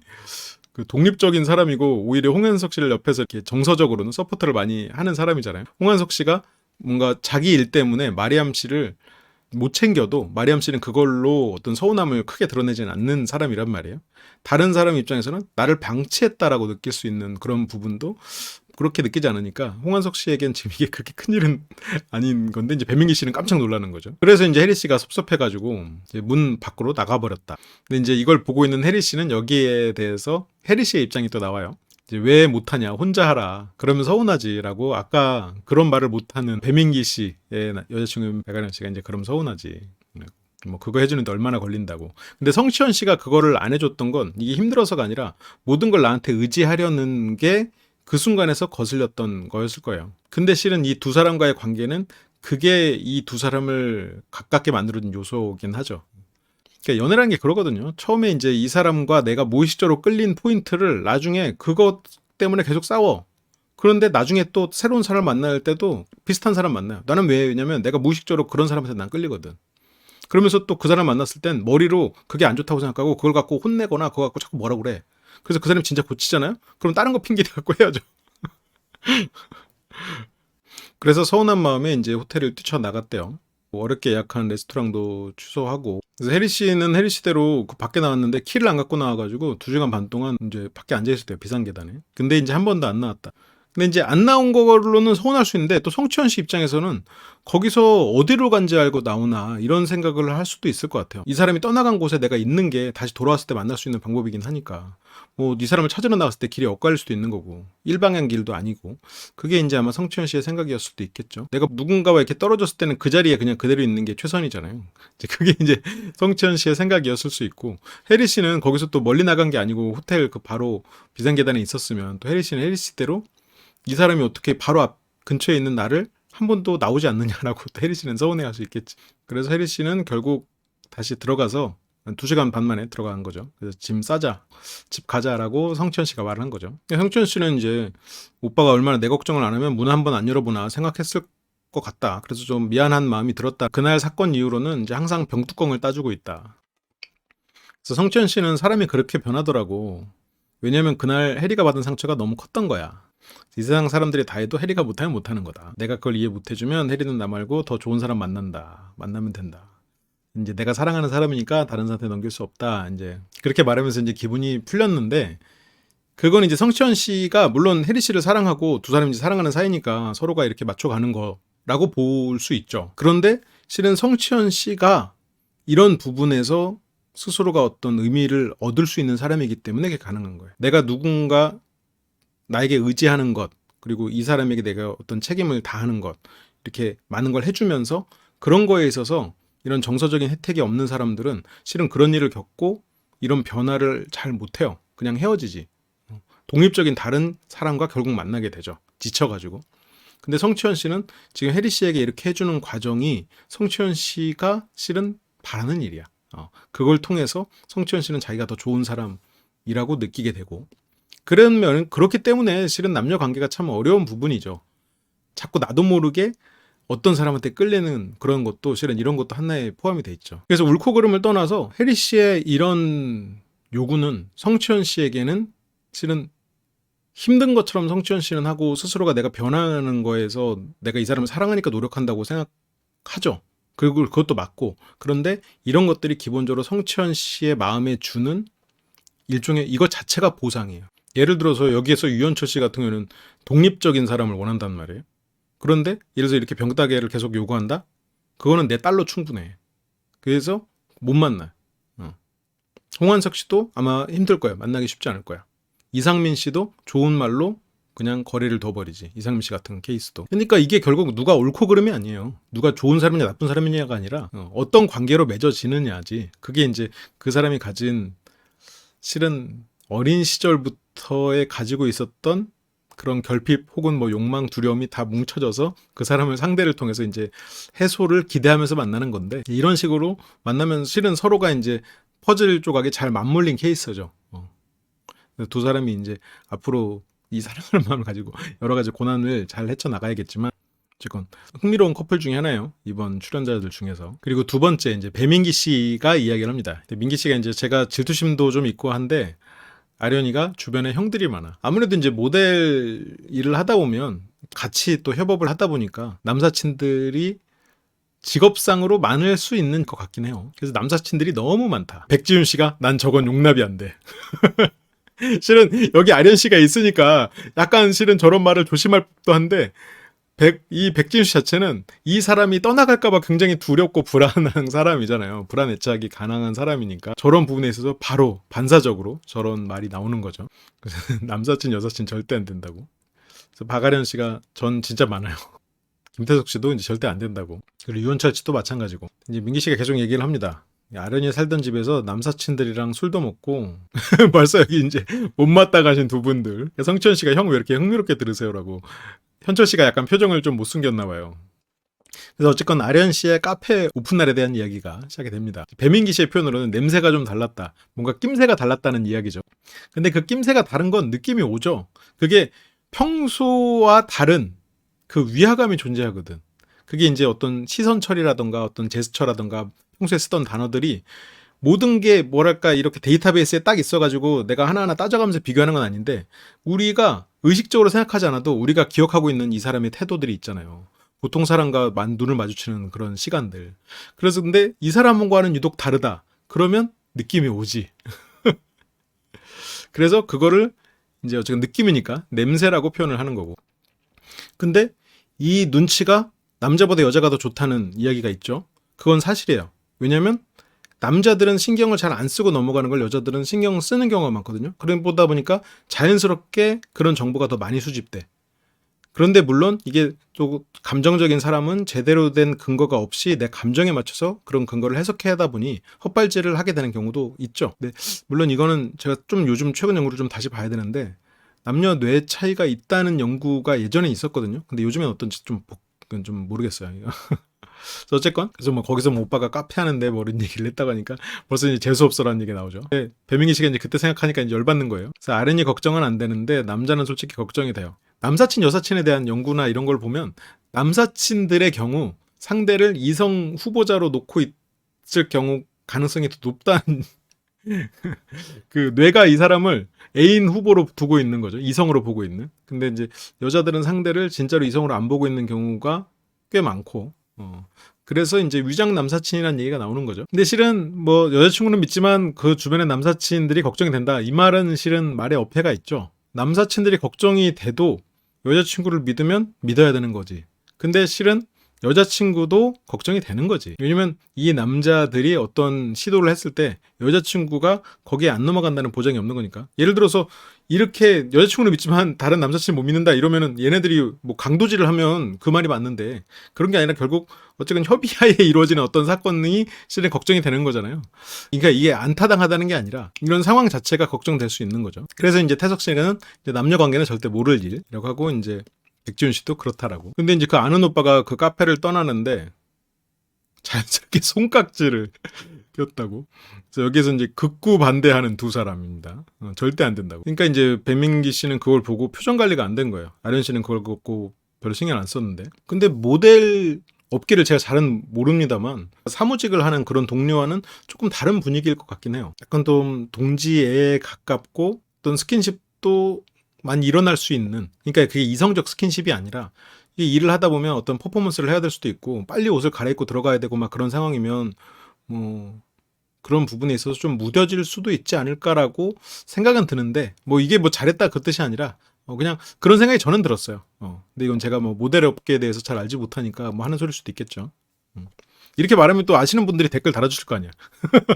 그 독립적인 사람이고 오히려 홍한석 씨를 옆에서 이렇게 정서적으로는 서포터를 많이 하는 사람이잖아요. 홍한석 씨가 뭔가 자기 일 때문에 마리암 씨를 못 챙겨도 마리암 씨는 그걸로 어떤 서운함을 크게 드러내지는 않는 사람이란 말이에요. 다른 사람 입장에서는 나를 방치했다라고 느낄 수 있는 그런 부분도 그렇게 느끼지 않으니까 홍한석 씨에겐 지금 이게 그렇게 큰일은 아닌 건데 이제 배민기 씨는 깜짝 놀라는 거죠. 그래서 이제 해리 씨가 섭섭해가지고 이제 문 밖으로 나가버렸다. 근데 이제 이걸 보고 있는 해리 씨는 여기에 대해서 해리 씨의 입장이 또 나와요. 이제 왜 못하냐 혼자 하라 그러면 서운하지라고 아까 그런 말을 못하는 배민기 씨의 여자친구 백아연 씨가 이제 그럼 서운하지. 뭐 그거 해주는데 얼마나 걸린다고. 근데 성치현 씨가 그거를 안 해줬던 건 이게 힘들어서가 아니라 모든 걸 나한테 의지하려는 게 그 순간에서 거슬렸던 거였을 거예요. 근데 실은 이 두 사람과의 관계는 그게 이 두 사람을 가깝게 만들어준 요소긴 하죠. 그러니까 연애라는 게 그러거든요. 처음에 이제 이 사람과 내가 무의식적으로 끌린 포인트를 나중에 그것 때문에 계속 싸워. 그런데 나중에 또 새로운 사람을 만날 때도 비슷한 사람 만나요. 나는 왜냐면 내가 무의식적으로 그런 사람한테 난 끌리거든. 그러면서 또 그 사람 만났을 땐 머리로 그게 안 좋다고 생각하고 그걸 갖고 혼내거나 그거 갖고 자꾸 뭐라 그래. 그래서 그 사람이 진짜 고치잖아요? 그럼 다른 거 핑계 대갖고 해야죠. 그래서 서운한 마음에 이제 호텔을 뛰쳐나갔대요. 어렵게 예약한 레스토랑도 취소하고. 그래서 해리 씨는 해리 씨대로 그 밖에 나왔는데 키를 안 갖고 나와가지고 2시간 반 동안 이제 밖에 앉아있었대요. 비상계단에. 근데 이제 한 번도 안 나왔다. 근데 이제 안 나온 걸로는 서운할 수 있는데 또 성치현 씨 입장에서는 거기서 어디로 간지 알고 나오나 이런 생각을 할 수도 있을 것 같아요. 이 사람이 떠나간 곳에 내가 있는 게 다시 돌아왔을 때 만날 수 있는 방법이긴 하니까 뭐 이 사람을 찾으러 나갔을 때 길이 엇갈릴 수도 있는 거고 일방향 길도 아니고 그게 이제 아마 성치현 씨의 생각이었을 수도 있겠죠. 내가 누군가와 이렇게 떨어졌을 때는 그 자리에 그냥 그대로 있는 게 최선이잖아요. 이제 그게 이제 성치현 씨의 생각이었을 수 있고 해리 씨는 거기서 또 멀리 나간 게 아니고 호텔 그 바로 비상계단에 있었으면 또 해리 씨는 해리 씨대로 이 사람이 어떻게 바로 앞 근처에 있는 나를 한 번도 나오지 않느냐라고 또 해리 씨는 서운해할 수 있겠지. 그래서 해리 씨는 결국 다시 들어가서 한 2시간 반 만에 들어간 거죠. 그래서 짐 싸자, 집 가자라고 성치현 씨가 말을 한 거죠. 성치현 씨는 이제 오빠가 얼마나 내 걱정을 안 하면 문 한 번 안 열어보나 생각했을 것 같다. 그래서 좀 미안한 마음이 들었다. 그날 사건 이후로는 이제 항상 병뚜껑을 따주고 있다. 그래서 성치현 씨는 사람이 그렇게 변하더라고. 왜냐면 그날 해리가 받은 상처가 너무 컸던 거야. 이 세상 사람들이 다 해도 해리가 못하면 못하는 거다. 내가 그걸 이해 못해주면 해리는 나 말고 더 좋은 사람 만난다. 만나면 된다. 이제 내가 사랑하는 사람이니까 다른 사람한테 넘길 수 없다. 이제 그렇게 말하면서 이제 기분이 풀렸는데 그건 이제 성치현 씨가 물론 해리 씨를 사랑하고 두 사람이 이제 사랑하는 사이니까 서로가 이렇게 맞춰가는 거라고 볼 수 있죠. 그런데 실은 성치현 씨가 이런 부분에서 스스로가 어떤 의미를 얻을 수 있는 사람이기 때문에 그게 가능한 거예요. 내가 누군가 나에게 의지하는 것, 그리고 이 사람에게 내가 어떤 책임을 다하는 것, 이렇게 많은 걸 해주면서 그런 거에 있어서 이런 정서적인 혜택이 없는 사람들은 실은 그런 일을 겪고 이런 변화를 잘 못해요. 그냥 헤어지지. 독립적인 다른 사람과 결국 만나게 되죠. 지쳐가지고. 근데 성치현 씨는 지금 해리 씨에게 이렇게 해주는 과정이 성치현 씨가 실은 바라는 일이야. 그걸 통해서 성치현 씨는 자기가 더 좋은 사람이라고 느끼게 되고 그러면 그렇기 때문에 실은 남녀 관계가 참 어려운 부분이죠. 자꾸 나도 모르게 어떤 사람한테 끌리는 그런 것도 실은 이런 것도 하나에 포함이 돼 있죠. 그래서 옳고 그름을 떠나서 해리 씨의 이런 요구는 성치현 씨에게는 실은 힘든 것처럼 성치현 씨는 하고 스스로가 내가 변하는 거에서 내가 이 사람을 사랑하니까 노력한다고 생각하죠. 그리고 그것도 맞고 그런데 이런 것들이 기본적으로 성치현 씨의 마음에 주는 일종의 이것 자체가 보상이에요. 예를 들어서 여기에서 유현철 씨 같은 경우는 독립적인 사람을 원한단 말이에요. 그런데 예를 들어서 이렇게 병따개를 계속 요구한다? 그거는 내 딸로 충분해. 그래서 못 만나. 홍한석 씨도 아마 힘들 거야. 만나기 쉽지 않을 거야. 이상민 씨도 좋은 말로 그냥 거리를 둬버리지. 이상민 씨 같은 케이스도. 그러니까 이게 결국 누가 옳고 그름이 아니에요. 누가 좋은 사람이냐 나쁜 사람이냐가 아니라 어떤 관계로 맺어지느냐지. 그게 이제 그 사람이 가진 실은 어린 시절부터에 가지고 있었던 그런 결핍 혹은 뭐 욕망, 두려움이 다 뭉쳐져서 그 사람을 상대를 통해서 이제 해소를 기대하면서 만나는 건데 이런 식으로 만나면 실은 서로가 이제 퍼즐 조각이 잘 맞물린 케이스죠. 두 사람이 이제 앞으로 이 사랑하는 마음을 가지고 여러 가지 고난을 잘 헤쳐나가야겠지만 어쨌건 흥미로운 커플 중에 하나예요. 이번 출연자들 중에서. 그리고 두 번째 이제 배민기 씨가 이야기를 합니다. 민기 씨가 이제 제가 질투심도 좀 있고 한데 아련이가 주변에 형들이 많아. 아무래도 이제 모델 일을 하다 보면 같이 또 협업을 하다 보니까 남사친들이 직업상으로 많을 수 있는 것 같긴 해요. 그래서 남사친들이 너무 많다. 백지윤 씨가 난 저건 용납이 안 돼. 실은 여기 아련 씨가 있으니까 약간 실은 저런 말을 조심할 법도 한데 이 백지윤 씨 자체는 이 사람이 떠나갈까봐 굉장히 두렵고 불안한 사람이잖아요. 불안 애착이 가능한 사람이니까 저런 부분에 있어서 바로 반사적으로 저런 말이 나오는 거죠. 그래서 남사친 여사친 절대 안 된다고. 그래서 박아련 씨가 전 진짜 많아요. 김태석 씨도 이제 절대 안 된다고. 그리고 유현철 씨도 마찬가지고. 이제 민기 씨가 계속 얘기를 합니다. 아련이 살던 집에서 남사친들이랑 술도 먹고 벌써 여기 이제 못맞다 가신 두 분들. 성치현 씨가 형 왜 이렇게 흥미롭게 들으세요라고. 현철 씨가 약간 표정을 좀 못 숨겼나 봐요. 그래서 어쨌건 아련 씨의 카페 오픈날에 대한 이야기가 시작이 됩니다. 배민기 씨의 표현으로는 냄새가 좀 달랐다. 뭔가 낌새가 달랐다는 이야기죠. 근데 그 낌새가 다른 건 느낌이 오죠. 그게 평소와 다른 그 위화감이 존재하거든. 그게 이제 어떤 시선 처리라던가 어떤 제스처라던가 평소에 쓰던 단어들이 모든 게 뭐랄까 이렇게 데이터베이스에 딱 있어가지고 내가 하나하나 따져가면서 비교하는 건 아닌데 우리가 의식적으로 생각하지 않아도 우리가 기억하고 있는 이 사람의 태도들이 있잖아요. 보통 사람과 눈을 마주치는 그런 시간들. 그래서 근데 이 사람과는 유독 다르다. 그러면 느낌이 오지. 그래서 그거를 이제 어쨌든 느낌이니까 냄새라고 표현을 하는 거고. 근데 이 눈치가 남자보다 여자가 더 좋다는 이야기가 있죠. 그건 사실이에요. 왜냐면 남자들은 신경을 잘 안 쓰고 넘어가는 걸 여자들은 신경 쓰는 경우가 많거든요. 그러다 보니까 자연스럽게 그런 정보가 더 많이 수집돼. 그런데 물론 이게 또 감정적인 사람은 제대로 된 근거가 없이 내 감정에 맞춰서 그런 근거를 해석해 하다 보니 헛발질을 하게 되는 경우도 있죠. 근데 물론 이거는 제가 좀 요즘 최근 연구를 좀 다시 봐야 되는데 남녀 뇌 차이가 있다는 연구가 예전에 있었거든요. 근데 요즘엔 어떤지 그건 좀 모르겠어요. 그래서 어쨌건 그래서 뭐 거기서 뭐 오빠가 카페 하는데 뭐 이런 얘기를 했다고 하니까 벌써 이제 재수 없어라는 얘기가 나오죠. 배민기 씨가 이제 그때 생각하니까 이제 열받는 거예요. 그래서 아련이 걱정은 안 되는데 남자는 솔직히 걱정이 돼요. 남사친 여사친에 대한 연구나 이런 걸 보면 남사친들의 경우 상대를 이성 후보자로 놓고 있을 경우 가능성이 더 높다는 그 뇌가 이 사람을 애인 후보로 두고 있는 거죠. 이성으로 보고 있는. 근데 이제 여자들은 상대를 진짜로 이성으로 안 보고 있는 경우가 꽤 많고 그래서 이제 위장 남사친이라는 얘기가 나오는 거죠. 근데 실은 뭐 여자친구는 믿지만 그 주변의 남사친들이 걱정이 된다. 이 말은 실은 말에 어폐가 있죠. 남사친들이 걱정이 돼도 여자친구를 믿으면 믿어야 되는 거지. 근데 실은 여자친구도 걱정이 되는 거지. 왜냐면 이 남자들이 어떤 시도를 했을 때 여자친구가 거기에 안 넘어간다는 보장이 없는 거니까. 예를 들어서 이렇게 여자친구를 믿지만 다른 남사친 못 믿는다 이러면은 얘네들이 뭐 강도질을 하면 그 말이 맞는데 그런 게 아니라 결국 어쨌든 협의하에 이루어지는 어떤 사건이 실은 걱정이 되는 거잖아요. 그러니까 이게 안타당하다는 게 아니라 이런 상황 자체가 걱정될 수 있는 거죠. 그래서 이제 태석 씨는 이제 남녀 관계는 절대 모를 일이라고 하고 이제 백지훈 씨도 그렇다라고. 근데 이제 그 아는 오빠가 그 카페를 떠나는데 자연스럽게 손깍지를 꼈다고. 그래서 여기서 이제 극구 반대하는 두 사람입니다. 절대 안 된다고. 그러니까 이제 배민기 씨는 그걸 보고 표정 관리가 안 된 거예요. 아련 씨는 그걸 보고 별로 신경 안 썼는데. 근데 모델 업계를 제가 잘은 모릅니다만 사무직을 하는 그런 동료와는 조금 다른 분위기일 것 같긴 해요. 약간 좀 동지애에 가깝고 어떤 스킨십도 많이 일어날 수 있는, 그러니까 그게 이성적 스킨십이 아니라 이 일을 하다 보면 어떤 퍼포먼스를 해야 될 수도 있고 빨리 옷을 갈아입고 들어가야 되고 막 그런 상황이면 뭐 그런 부분에 있어서 좀 무뎌질 수도 있지 않을까라고 생각은 드는데 뭐 이게 뭐 잘했다 그 뜻이 아니라 그냥 그런 생각이 저는 들었어요. 근데 이건 제가 뭐 모델 업계에 대해서 잘 알지 못하니까 뭐 하는 소리일 수도 있겠죠. 이렇게 말하면 또 아시는 분들이 댓글 달아주실 거 아니야.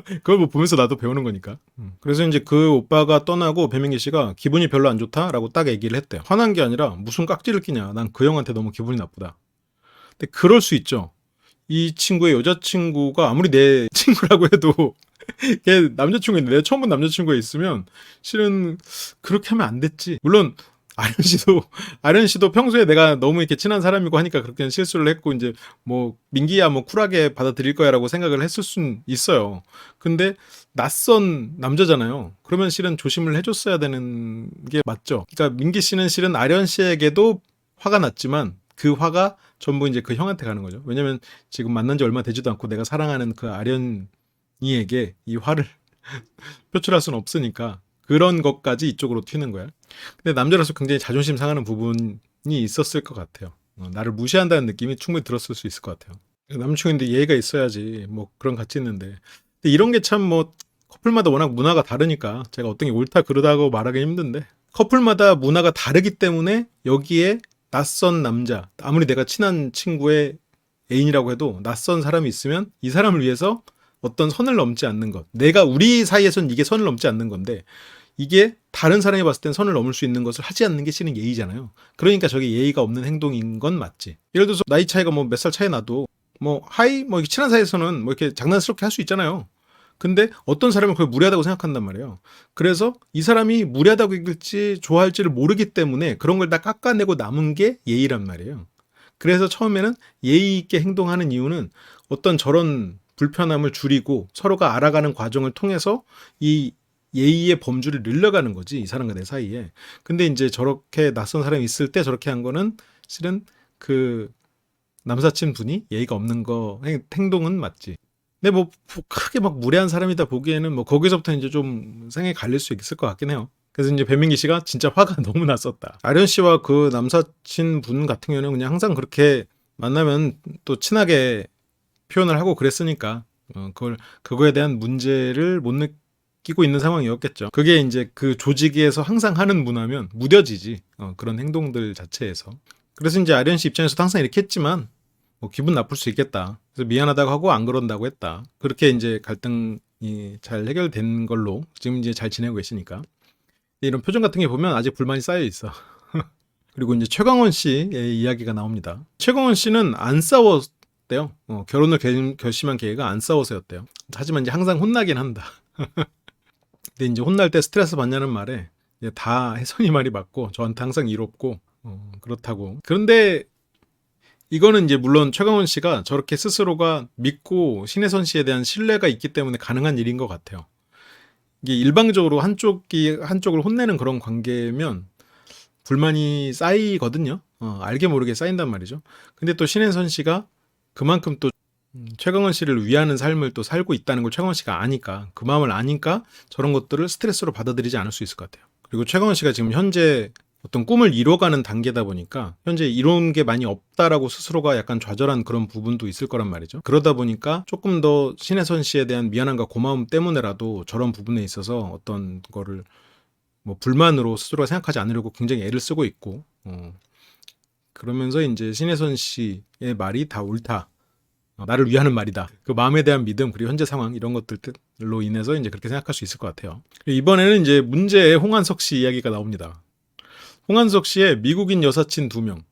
그걸 뭐 보면서 나도 배우는 거니까. 그래서 이제 그 오빠가 떠나고 배민기 씨가 기분이 별로 안 좋다라고 딱 얘기를 했대요. 화난 게 아니라 무슨 깍지를 끼냐. 난 그 형한테 너무 기분이 나쁘다. 근데 그럴 수 있죠. 이 친구의 여자친구가 아무리 내 친구라고 해도 걔 남자친구인데 내가 처음 본 남자친구가 있으면 실은 그렇게 하면 안 됐지. 물론 아련 씨도 평소에 내가 너무 이렇게 친한 사람이고 하니까 그렇게 실수를 했고 이제 뭐 민기야 뭐 쿨하게 받아들일 거야라고 생각을 했을 순 있어요. 근데 낯선 남자잖아요. 그러면 실은 조심을 해줬어야 되는 게 맞죠. 그러니까 민기 씨는 실은 아련 씨에게도 화가 났지만 그 화가 전부 이제 그 형한테 가는 거죠. 왜냐면 지금 만난 지 얼마 되지도 않고 내가 사랑하는 그 아련이에게 이 화를 표출할 수는 없으니까 그런 것까지 이쪽으로 튀는 거야. 근데 남자로서 굉장히 자존심 상하는 부분이 있었을 것 같아요. 나를 무시한다는 느낌이 충분히 들었을 수 있을 것 같아요. 남친인데 예의가 있어야지 뭐 그런 가치 있는데. 근데 이런 게 참 뭐 커플마다 워낙 문화가 다르니까 제가 어떤 게 옳다 그르다고 말하기 힘든데 커플마다 문화가 다르기 때문에 여기에 낯선 남자, 아무리 내가 친한 친구의 애인이라고 해도 낯선 사람이 있으면 이 사람을 위해서 어떤 선을 넘지 않는 것. 우리 사이에선 이게 선을 넘지 않는 건데 이게 다른 사람이 봤을 땐 선을 넘을 수 있는 것을 하지 않는 게 실은 예의잖아요. 그러니까 저게 예의가 없는 행동인 건 맞지. 예를 들어서 나이 차이가 뭐 몇 살 차이 나도 뭐 하이 뭐 친한 사이에서는 뭐 이렇게 장난스럽게 할 수 있잖아요. 근데 어떤 사람은 그걸 무례하다고 생각한단 말이에요. 그래서 이 사람이 무례하다고 읽을지 좋아할지를 모르기 때문에 그런 걸 다 깎아내고 남은 게 예의란 말이에요. 그래서 처음에는 예의 있게 행동하는 이유는 어떤 저런 불편함을 줄이고 서로가 알아가는 과정을 통해서 이 예의의 범주를 늘려가는 거지, 이 사람과 내 사이에. 근데 이제 저렇게 낯선 사람이 있을 때 저렇게 한 거는 실은 그 남사친 분이 예의가 없는 거 행동은 맞지. 근데 뭐 크게 막 무례한 사람이다 보기에는 뭐 거기서부터 이제 좀 생각이 갈릴 수 있을 것 같긴 해요. 그래서 이제 배민기 씨가 진짜 화가 너무 났었다. 아련 씨와 그 남사친 분 같은 경우는 그냥 항상 그렇게 만나면 또 친하게 표현을 하고 그랬으니까 그거에 대한 문제를 못 끼고 있는 상황이었겠죠. 그게 이제 그 조직에서 항상 하는 문화면 무뎌지지. 그런 행동들 자체에서. 그래서 이제 아련 씨 입장에서도 항상 이렇게 했지만 뭐 기분 나쁠 수 있겠다. 그래서 미안하다고 하고 안 그런다고 했다. 그렇게 이제 갈등이 잘 해결된 걸로 지금 이제 잘 지내고 계시니까. 이런 표정 같은 게 보면 아직 불만이 쌓여 있어. 그리고 이제 최강원 씨의 이야기가 나옵니다. 최강원 씨는 안 싸웠대요. 결혼을 결심한 계기가 안 싸워서였대요. 하지만 이제 항상 혼나긴 한다. 근데 이제 혼날 때 스트레스 받냐는 말에 다 혜선이 말이 맞고 저한테 항상 이롭고 그렇다고. 그런데 이거는 이제 물론 최강원 씨가 저렇게 스스로가 믿고 신혜선 씨에 대한 신뢰가 있기 때문에 가능한 일인 것 같아요. 이게 일방적으로 한쪽이 한쪽을 혼내는 그런 관계면 불만이 쌓이거든요. 알게 모르게 쌓인단 말이죠. 근데 또 신혜선 씨가 그만큼 또 최강원 씨를 위하는 삶을 또 살고 있다는 걸 최강원 씨가 아니까, 그 마음을 아니까 저런 것들을 스트레스로 받아들이지 않을 수 있을 것 같아요. 그리고 최강원 씨가 지금 현재 어떤 꿈을 이뤄가는 단계다 보니까 현재 이룬 게 많이 없다라고 스스로가 약간 좌절한 그런 부분도 있을 거란 말이죠. 그러다 보니까 조금 더 신혜선 씨에 대한 미안함과 고마움 때문에라도 저런 부분에 있어서 어떤 거를 뭐 불만으로 스스로가 생각하지 않으려고 굉장히 애를 쓰고 있고, 그러면서 이제 신혜선 씨의 말이 다 옳다. 나를 위하는 말이다. 그 마음에 대한 믿음, 그리고 현재 상황, 이런 것들로 인해서 이제 그렇게 생각할 수 있을 것 같아요. 이번에는 이제 문제의 홍한석 씨 이야기가 나옵니다. 홍한석 씨의 미국인 여사친 2명.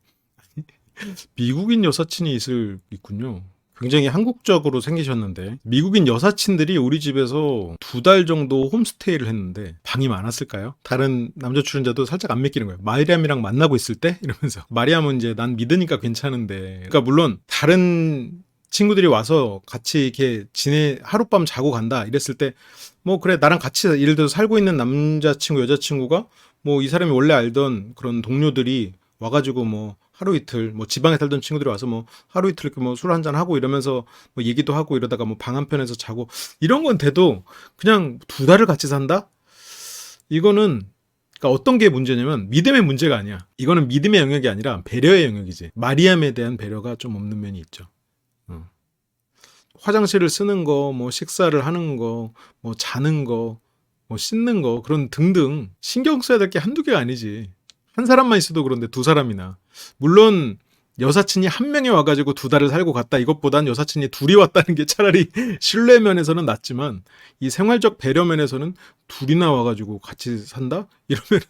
미국인 여사친이 있군요. 굉장히 한국적으로 생기셨는데, 미국인 여사친들이 우리 집에서 2달 정도 홈스테이를 했는데 방이 많았을까요? 다른 남자 출연자도 살짝 안 믿기는 거예요. 마리암이랑 만나고 있을 때? 이러면서. 마리암은 이제 난 믿으니까 괜찮은데, 그러니까 물론 다른 친구들이 와서 같이 이렇게 하룻밤 자고 간다 이랬을 때 뭐 그래, 나랑 같이 예를 들어서 살고 있는 남자친구 여자친구가 뭐 이 사람이 원래 알던 그런 동료들이 와가지고 뭐 하루 이틀, 뭐 지방에 살던 친구들이 와서 뭐 하루 이틀 이렇게 뭐 술 한잔 하고 이러면서 뭐 얘기도 하고 이러다가 뭐 방 한편에서 자고 이런 건 돼도, 그냥 2달을 같이 산다? 이거는, 그러니까 어떤 게 문제냐면 믿음의 문제가 아니야. 이거는 믿음의 영역이 아니라 배려의 영역이지. 마리암에 대한 배려가 좀 없는 면이 있죠. 화장실을 쓰는 거, 뭐 식사를 하는 거, 뭐 자는 거, 뭐 씻는 거, 그런 등등 신경 써야 될 게 한두 개가 아니지. 한 사람만 있어도 그런데 2사람이나. 물론 여사친이 한 명이 와가지고 2달을 살고 갔다, 이것보단 여사친이 둘이 왔다는 게 차라리 신뢰 면에서는 낫지만, 이 생활적 배려 면에서는 둘이나 와가지고 같이 산다? 이러면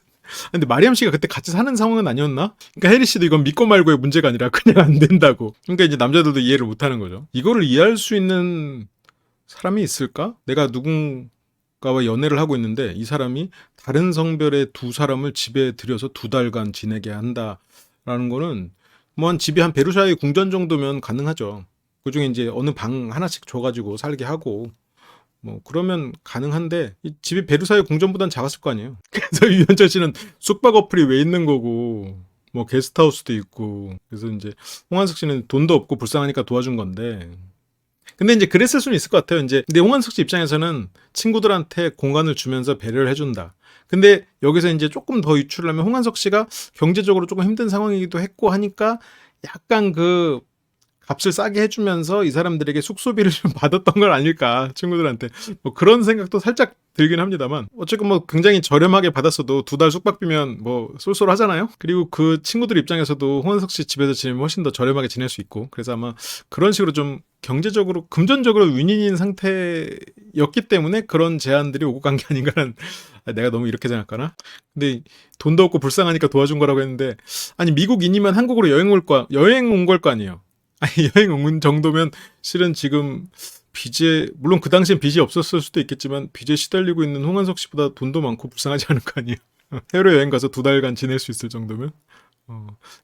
근데 마리암 씨가 그때 같이 사는 상황은 아니었나? 그러니까 혜리 씨도 이건 믿고 말고의 문제가 아니라 그냥 안 된다고. 그러니까 이제 남자들도 이해를 못 하는 거죠. 이거를 이해할 수 있는 사람이 있을까? 내가 누군가와 연애를 하고 있는데 이 사람이 다른 성별의 2사람을 집에 들여서 2달간 지내게 한다라는 거는 뭐 한 집이 한 베르사유 궁전 정도면 가능하죠. 그중에 이제 어느 방 하나씩 줘가지고 살게 하고 뭐 그러면 가능한데, 이 집이 베르사유 궁전보단 작았을 거 아니에요. 그래서 유현철 씨는 숙박 어플이 왜 있는 거고, 뭐 게스트하우스도 있고, 그래서 이제 홍한석 씨는 돈도 없고 불쌍하니까 도와준 건데, 근데 이제 그랬을 수는 있을 것 같아요. 이제 근데 홍한석 씨 입장에서는 친구들한테 공간을 주면서 배려를 해준다. 근데 여기서 이제 조금 더 유출을 하면 홍한석 씨가 경제적으로 조금 힘든 상황이기도 했고 하니까 약간 그 값을 싸게 해주면서 이 사람들에게 숙소비를 좀 받았던 건 아닐까, 친구들한테. 뭐 그런 생각도 살짝 들긴 합니다만, 어쨌든 뭐 굉장히 저렴하게 받았어도 2달 숙박비면 뭐 쏠쏠하잖아요. 그리고 그 친구들 입장에서도 홍한석 씨 집에서 지내면 훨씬 더 저렴하게 지낼 수 있고, 그래서 아마 그런 식으로 좀 경제적으로 금전적으로 윈윈인 상태였기 때문에 그런 제안들이 오고 간 게 아닌가라는, 내가 너무 이렇게 생각하나? 근데 돈도 없고 불쌍하니까 도와준 거라고 했는데, 아니 미국인이면 한국으로 여행 온 걸 거 아니에요. 아니, 여행 온 정도면 실은 지금 물론 그 당시엔 빚이 없었을 수도 있겠지만 빚에 시달리고 있는 홍한석 씨보다 돈도 많고 불쌍하지 않을 거 아니에요. 해외여행 가서 2달간 지낼 수 있을 정도면.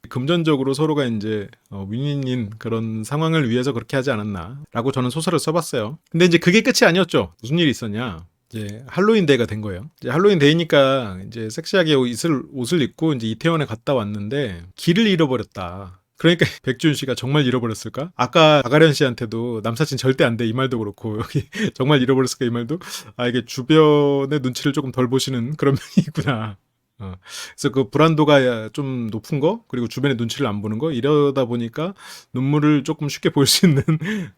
금전적으로 서로가 이제 윈윈인 그런 상황을 위해서 그렇게 하지 않았나라고 저는 소설을 써봤어요. 근데 이제 그게 끝이 아니었죠. 무슨 일이 있었냐? 이제 할로윈 데이가 된 거예요. 이제 할로윈 데이니까 이제 섹시하게 옷을 입고 이제 이태원에 갔다 왔는데 길을 잃어버렸다. 그러니까 백지훈 씨가 정말 잃어버렸을까? 아까 박아련 씨한테도 남사친 절대 안 돼 이 말도 그렇고, 여기 정말 잃어버렸을까 이 말도, 이게 주변의 눈치를 조금 덜 보시는 그런 면이 있구나. 그래서 그 불안도가 좀 높은 거, 그리고 주변의 눈치를 안 보는 거, 이러다 보니까 눈물을 조금 쉽게 볼 수 있는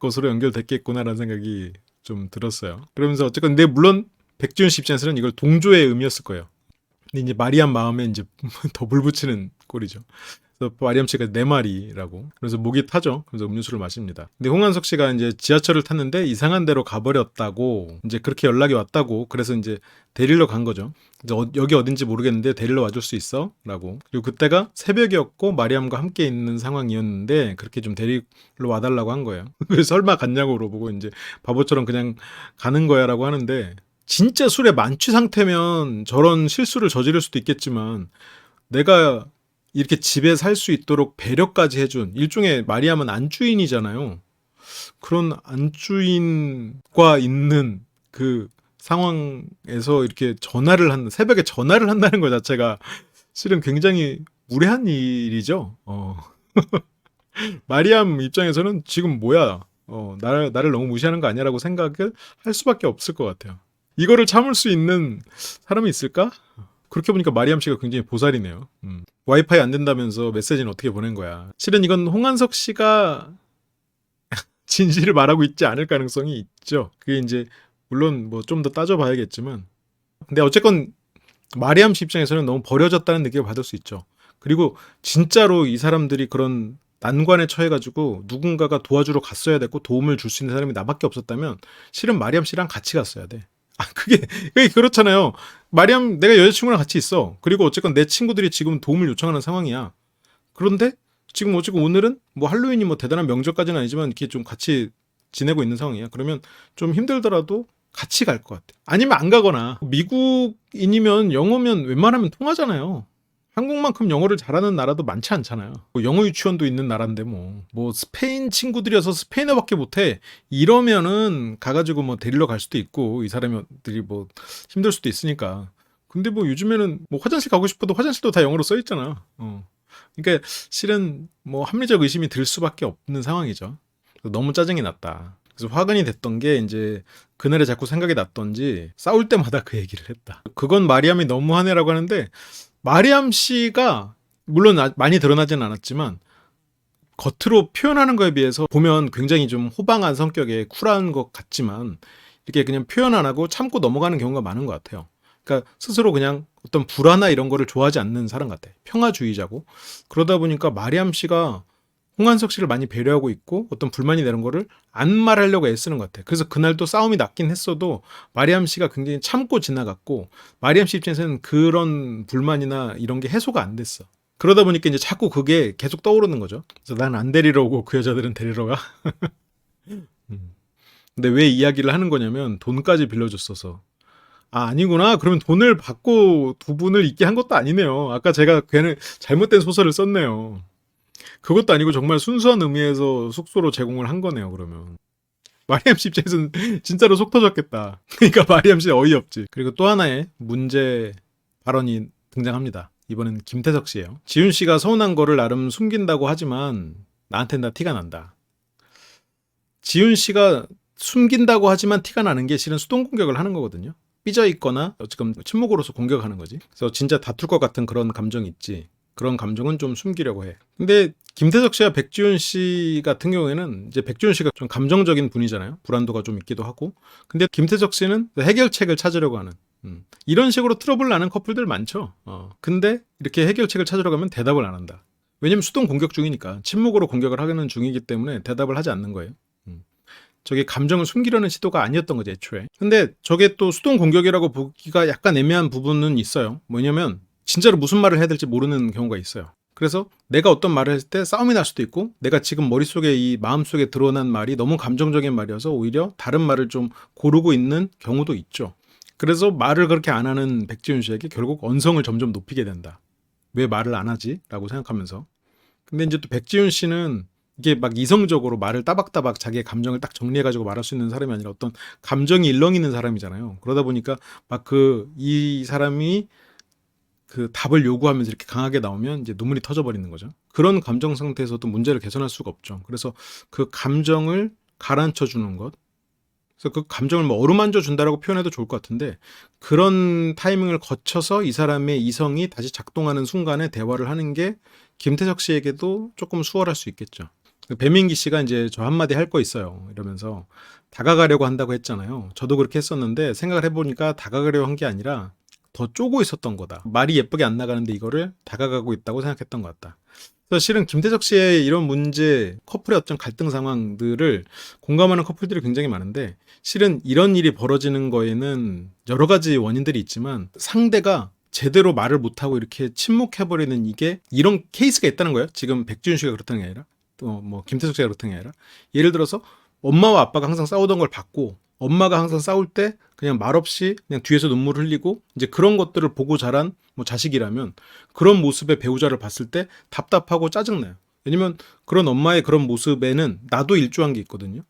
것으로 연결됐겠구나라는 생각이 좀 들었어요. 그러면서 어쨌건 근데 물론 백지훈 씨 입장에서는 이걸 동조의 의미였을 거예요. 근데 이제 마리암 마음에 이제 더 불붙이는 꼴이죠. 그래서 마리암 씨가 내 말이라고. 그래서 목이 타죠. 그래서 음료수를 마십니다. 근데 홍한석 씨가 이제 지하철을 탔는데 이상한 데로 가버렸다고, 이제 그렇게 연락이 왔다고. 그래서 이제 데리러 간 거죠. 이제 여기 어딘지 모르겠는데 데리러 와줄 수 있어? 라고. 그리고 그때가 새벽이었고 마리암과 함께 있는 상황이었는데 그렇게 좀 데리러 와달라고 한 거예요. 그래서 설마 갔냐고 물어보고 이제 바보처럼 그냥 가는 거야 라고 하는데, 진짜 술에 만취 상태면 저런 실수를 저지를 수도 있겠지만 내가 이렇게 집에 살 수 있도록 배려까지 해준, 일종의 마리암은 안주인이잖아요. 그런 안주인과 있는 그 상황에서 이렇게 새벽에 전화를 한다는 것 자체가 실은 굉장히 무례한 일이죠. 마리암 입장에서는 지금 뭐야, 나를 너무 무시하는 거 아니야라고 생각을 할 수밖에 없을 것 같아요. 이거를 참을 수 있는 사람이 있을까? 그렇게 보니까 마리암 씨가 굉장히 보살이네요. 와이파이 안 된다면서 메시지는 어떻게 보낸 거야. 실은 이건 홍한석 씨가 진실을 말하고 있지 않을 가능성이 있죠. 그게 이제 물론 뭐 좀 더 따져봐야겠지만, 근데 어쨌건 마리암 씨 입장에서는 너무 버려졌다는 느낌을 받을 수 있죠. 그리고 진짜로 이 사람들이 그런 난관에 처해가지고 누군가가 도와주러 갔어야 됐고 도움을 줄 수 있는 사람이 나밖에 없었다면 실은 마리암 씨랑 같이 갔어야 돼. 그게 그렇잖아요. 마리암, 내가 여자친구랑 같이 있어. 그리고 어쨌건 내 친구들이 지금 도움을 요청하는 상황이야. 그런데 지금 어쨌건 오늘은 뭐 할로윈이 뭐 대단한 명절까지는 아니지만 이렇게 좀 같이 지내고 있는 상황이야. 그러면 좀 힘들더라도 같이 갈 것 같아. 아니면 안 가거나. 미국인이면 영어면 웬만하면 통하잖아요. 한국만큼 영어를 잘하는 나라도 많지 않잖아요. 뭐 영어 유치원도 있는 나라인데 뭐 스페인 친구들이어서 스페인어밖에 못해 이러면은 가가지고 뭐 데리러 갈 수도 있고, 이 사람들이 뭐 힘들 수도 있으니까. 근데 뭐 요즘에는 뭐 화장실 가고 싶어도 화장실도 다 영어로 써 있잖아. 그러니까 실은 뭐 합리적 의심이 들 수밖에 없는 상황이죠. 너무 짜증이 났다. 그래서 화근이 됐던 게 이제 그날에 자꾸 생각이 났던지 싸울 때마다 그 얘기를 했다. 그건 마리암이 너무하네라고 하는데, 마리암 씨가 물론 많이 드러나진 않았지만 겉으로 표현하는 거에 비해서 보면 굉장히 좀 호방한 성격에 쿨한 것 같지만 이렇게 그냥 표현 안 하고 참고 넘어가는 경우가 많은 것 같아요. 그러니까 스스로 그냥 어떤 불화나 이런 거를 좋아하지 않는 사람 같아. 평화주의자고. 그러다 보니까 마리암 씨가 홍한석 씨를 많이 배려하고 있고 어떤 불만이 되는 거를 안 말하려고 애쓰는 것 같아. 그래서 그날도 싸움이 났긴 했어도 마리암 씨가 굉장히 참고 지나갔고, 마리암 씨 입장에서는 그런 불만이나 이런 게 해소가 안 됐어. 그러다 보니까 이제 자꾸 그게 계속 떠오르는 거죠. 그래서 난 안 데리러 오고 그 여자들은 데리러 가. 근데 왜 이야기를 하는 거냐면 돈까지 빌려줬어서. 아니구나. 그러면 돈을 받고 두 분을 있게 한 것도 아니네요. 아까 제가 괜히 잘못된 소설을 썼네요. 그것도 아니고 정말 순수한 의미에서 숙소로 제공을 한 거네요. 그러면 마리암 씨 입장에서는 진짜로 속 터졌겠다. 그러니까 마리암 씨 어이없지. 그리고 또 하나의 문제 발언이 등장합니다. 이번엔 김태석 씨예요. 지훈 씨가 서운한 거를 나름 숨긴다고 하지만 나한텐 다 티가 난다. 지훈 씨가 숨긴다고 하지만 티가 나는 게 실은 수동 공격을 하는 거거든요. 삐져 있거나 지금 침묵으로서 공격하는 거지. 그래서 진짜 다툴 것 같은 그런 감정이 있지. 그런 감정은 좀 숨기려고 해. 근데 김태석 씨와 백지훈 씨 같은 경우에는 이제 백지훈 씨가 좀 감정적인 분이잖아요. 불안도가 좀 있기도 하고. 근데 김태석 씨는 해결책을 찾으려고 하는, 이런 식으로 트러블 나는 커플들 많죠. 근데 이렇게 해결책을 찾으러 가면 대답을 안 한다. 왜냐면 수동 공격 중이니까. 침묵으로 공격을 하는 중이기 때문에 대답을 하지 않는 거예요. 저게 감정을 숨기려는 시도가 아니었던 거죠, 애초에. 근데 저게 또 수동 공격이라고 보기가 약간 애매한 부분은 있어요. 뭐냐면 진짜로 무슨 말을 해야 될지 모르는 경우가 있어요. 그래서 내가 어떤 말을 했을 때 싸움이 날 수도 있고, 내가 지금 머릿속에 이 마음속에 드러난 말이 너무 감정적인 말이어서 오히려 다른 말을 좀 고르고 있는 경우도 있죠. 그래서 말을 그렇게 안 하는 백지훈 씨에게 결국 언성을 점점 높이게 된다. 왜 말을 안 하지? 라고 생각하면서. 근데 이제 또 백지훈 씨는 이게 막 이성적으로 말을 따박따박 자기의 감정을 딱 정리해가지고 말할 수 있는 사람이 아니라 어떤 감정이 일렁이는 사람이잖아요. 그러다 보니까 막 이 사람이 그 답을 요구하면서 이렇게 강하게 나오면 이제 눈물이 터져버리는 거죠. 그런 감정 상태에서도 문제를 개선할 수가 없죠. 그래서 그 감정을 가라앉혀 주는 것. 그래서 그 감정을 뭐 어루만져 준다라고 표현해도 좋을 것 같은데, 그런 타이밍을 거쳐서 이 사람의 이성이 다시 작동하는 순간에 대화를 하는 게 김태석 씨에게도 조금 수월할 수 있겠죠. 배민기 씨가 이제 저 한마디 할 거 있어요. 이러면서 다가가려고 한다고 했잖아요. 저도 그렇게 했었는데 생각을 해보니까 다가가려고 한 게 아니라 더 쪼고 있었던 거다. 말이 예쁘게 안 나가는데 이거를 다가가고 있다고 생각했던 것 같다. 그래서 실은 김태적 씨의 이런 문제, 커플의 어떤 갈등 상황들을 공감하는 커플들이 굉장히 많은데 실은 이런 일이 벌어지는 거에는 여러 가지 원인들이 있지만 상대가 제대로 말을 못하고 이렇게 침묵해버리는 이게 이런 케이스가 있다는 거예요. 지금 백지윤 씨가 그렇다는 게 아니라 또 뭐 김태적 씨가 그렇다는 게 아니라 예를 들어서 엄마와 아빠가 항상 싸우던 걸 봤고 엄마가 항상 싸울 때 그냥 말없이 그냥 뒤에서 눈물을 흘리고 이제 그런 것들을 보고 자란 뭐 자식이라면 그런 모습의 배우자를 봤을 때 답답하고 짜증나요. 왜냐면 그런 엄마의 그런 모습에는 나도 일조한 게 있거든요.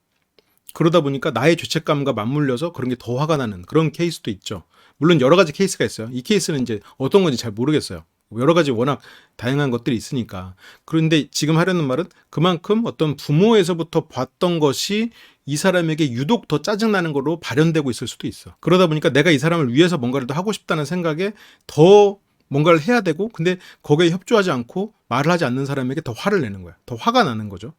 그러다 보니까 나의 죄책감과 맞물려서 그런 게 더 화가 나는 그런 케이스도 있죠. 물론 여러 가지 케이스가 있어요. 이 케이스는 이제 어떤 건지 잘 모르겠어요. 여러 가지 워낙 다양한 것들이 있으니까. 그런데 지금 하려는 말은 그만큼 어떤 부모에서부터 봤던 것이 이 사람에게 유독 더 짜증나는 걸로 발현되고 있을 수도 있어. 그러다 보니까 내가 이 사람을 위해서 뭔가를 더 하고 싶다는 생각에 더 뭔가를 해야 되고 근데 거기에 협조하지 않고 말을 하지 않는 사람에게 더 화를 내는 거야. 더 화가 나는 거죠.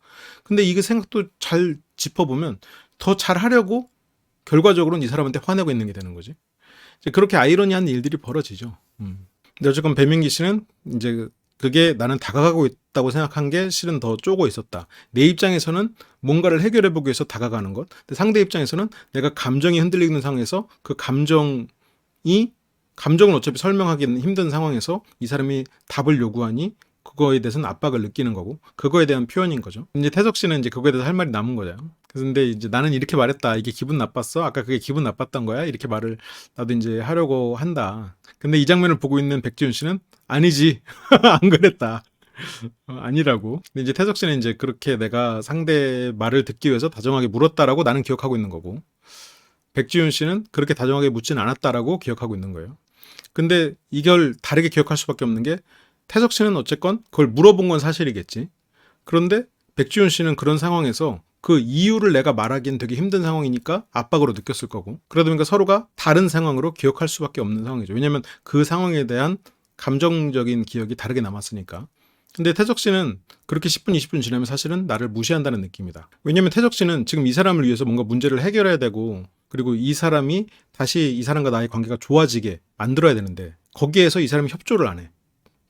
근데 이게 생각도 잘 짚어보면 더 잘하려고 결과적으로는 이 사람한테 화내고 있는 게 되는 거지. 그렇게 아이러니한 일들이 벌어지죠. 근데 어쨌건 배민기 씨는 이제 그게 나는 다가가고 있다고 생각한 게 실은 더 쪼고 있었다. 내 입장에서는 뭔가를 해결해보기 위해서 다가가는 것. 근데 상대 입장에서는 내가 감정이 흔들리는 상황에서 그 감정을 어차피 설명하기는 힘든 상황에서 이 사람이 답을 요구하니 그거에 대해서는 압박을 느끼는 거고 그거에 대한 표현인 거죠. 이제 태석 씨는 이제 그거에 대해서 할 말이 남은 거죠. 근데 이제 나는 이렇게 말했다. 이게 기분 나빴어? 아까 그게 기분 나빴던 거야? 이렇게 말을 나도 이제 하려고 한다. 근데 이 장면을 보고 있는 백지윤 씨는 아니지. 안 그랬다. 아니라고. 근데 이제 태석 씨는 이제 그렇게 내가 상대 말을 듣기 위해서 다정하게 물었다라고 나는 기억하고 있는 거고 백지윤 씨는 그렇게 다정하게 묻진 않았다라고 기억하고 있는 거예요. 근데 이걸 다르게 기억할 수밖에 없는 게 태석 씨는 어쨌건 그걸 물어본 건 사실이겠지. 그런데 백지윤 씨는 그런 상황에서 그 이유를 내가 말하기엔 되게 힘든 상황이니까 압박으로 느꼈을 거고 그러다 보니까 서로가 다른 상황으로 기억할 수밖에 없는 상황이죠. 왜냐하면 그 상황에 대한 감정적인 기억이 다르게 남았으니까. 근데 태석 씨는 그렇게 10분, 20분 지나면 사실은 나를 무시한다는 느낌이다. 왜냐면 태석 씨는 지금 이 사람을 위해서 뭔가 문제를 해결해야 되고 그리고 이 사람이 다시 이 사람과 나의 관계가 좋아지게 만들어야 되는데 거기에서 이 사람이 협조를 안 해.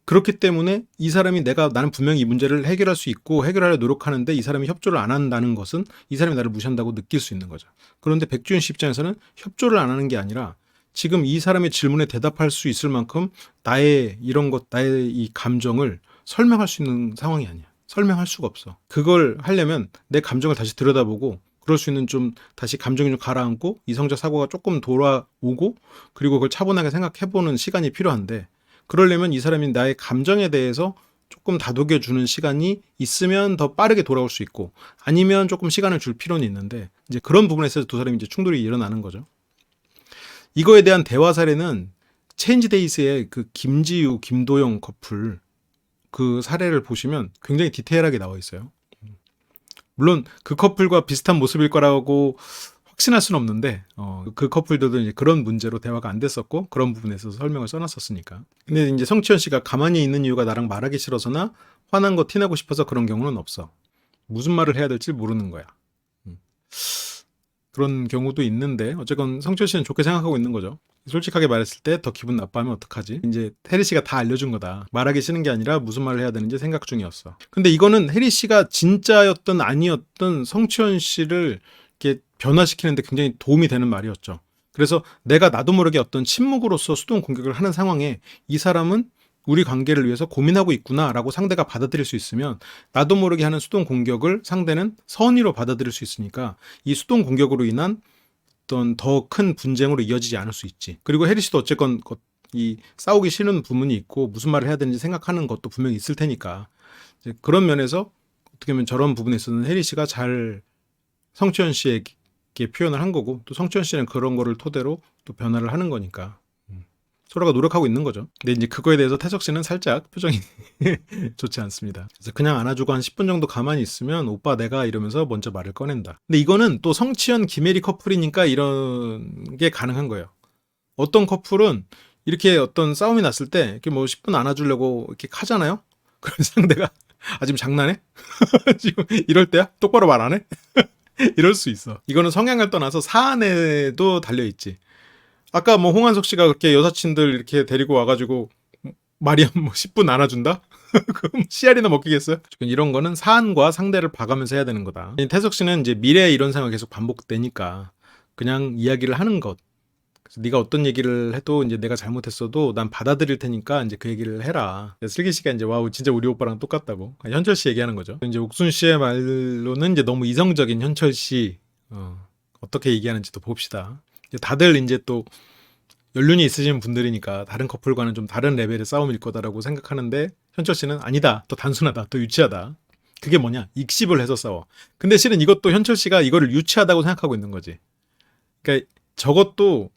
그렇기 때문에 이 사람이 나는 분명히 이 문제를 해결할 수 있고 해결하려 노력하는데 이 사람이 협조를 안 한다는 것은 이 사람이 나를 무시한다고 느낄 수 있는 거죠. 그런데 백지윤 씨 입장에서는 협조를 안 하는 게 아니라 지금 이 사람의 질문에 대답할 수 있을 만큼 나의 이 감정을 설명할 수 있는 상황이 아니야. 설명할 수가 없어. 그걸 하려면 내 감정을 다시 들여다보고 그럴 수 있는 좀 다시 감정이 좀 가라앉고 이성적 사고가 조금 돌아오고 그리고 그걸 차분하게 생각해보는 시간이 필요한데 그러려면 이 사람이 나의 감정에 대해서 조금 다독여주는 시간이 있으면 더 빠르게 돌아올 수 있고 아니면 조금 시간을 줄 필요는 있는데 이제 그런 부분에서 두 사람이 이제 충돌이 일어나는 거죠. 이거에 대한 대화 사례는 체인지데이스의 그 김지유, 김도영 커플 그 사례를 보시면 굉장히 디테일하게 나와 있어요. 물론 그 커플과 비슷한 모습일 거라고 확신할 수는 없는데 그 커플들도 이제 그런 문제로 대화가 안 됐었고 그런 부분에서 설명을 써놨었으니까. 근데 이제 성치현 씨가 가만히 있는 이유가 나랑 말하기 싫어서나 화난 거 티내고 싶어서 그런 경우는 없어. 무슨 말을 해야 될지 모르는 거야. 그런 경우도 있는데 어쨌건 성치현 씨는 좋게 생각하고 있는 거죠. 솔직하게 말했을 때 더 기분 나빠하면 어떡하지? 이제 혜리 씨가 다 알려준 거다. 말하기 싫은 게 아니라 무슨 말을 해야 되는지 생각 중이었어. 근데 이거는 혜리 씨가 진짜였던 아니었던 성치현 씨를 이렇게 변화시키는데 굉장히 도움이 되는 말이었죠. 그래서 내가 나도 모르게 어떤 침묵으로서 수동 공격을 하는 상황에 이 사람은 우리 관계를 위해서 고민하고 있구나라고 상대가 받아들일 수 있으면 나도 모르게 하는 수동 공격을 상대는 선의로 받아들일 수 있으니까 이 수동 공격으로 인한 어떤 더 큰 분쟁으로 이어지지 않을 수 있지. 그리고 혜리 씨도 어쨌건 이 싸우기 싫은 부분이 있고 무슨 말을 해야 되는지 생각하는 것도 분명히 있을 테니까 이제 그런 면에서 어떻게 보면 저런 부분에 있어서는 혜리 씨가 잘 성치현 씨에게 표현을 한 거고 또 성치현 씨는 그런 거를 토대로 또 변화를 하는 거니까 서로가 노력하고 있는 거죠. 근데 이제 그거에 대해서 태석 씨는 살짝 표정이 좋지 않습니다. 그래서 그냥 안아주고 한 10분 정도 가만히 있으면 오빠 내가 이러면서 먼저 말을 꺼낸다. 근데 이거는 또 성치현 김혜리 커플이니까 이런 게 가능한 거예요. 어떤 커플은 이렇게 어떤 싸움이 났을 때 이렇게 뭐 10분 안아주려고 이렇게 하잖아요. 그런 상대가 아, 지금 장난해? 지금 이럴 때야? 똑바로 말 안 해? 이럴 수 있어. 이거는 성향을 떠나서 사안에도 달려있지. 아까 뭐 홍한석 씨가 그렇게 여사친들 이렇게 데리고 와가지고 말이 한 뭐 10분 안아준다? 그럼 씨알이나 먹히겠어요? 이런 거는 사안과 상대를 봐가면서 해야 되는 거다. 태석 씨는 이제 미래에 이런 상황이 계속 반복되니까 그냥 이야기를 하는 것. 그래서 네가 어떤 얘기를 해도 이제 내가 잘못했어도 난 받아들일 테니까 이제 그 얘기를 해라. 슬기 씨가 이제 와우 진짜 우리 오빠랑 똑같다고 현철 씨 얘기하는 거죠. 이제 옥순 씨의 말로는 이제 너무 이성적인 현철 씨 어떻게 얘기하는지도 봅시다. 다들 이제 또 연륜이 있으신 분들이니까 다른 커플과는 좀 다른 레벨의 싸움일 거다라고 생각하는데 현철 씨는 아니다. 또 단순하다. 또 유치하다. 그게 뭐냐? 익십을 해서 싸워. 근데 실은 이것도 현철 씨가 이거를 유치하다고 생각하고 있는 거지. 그러니까 저것도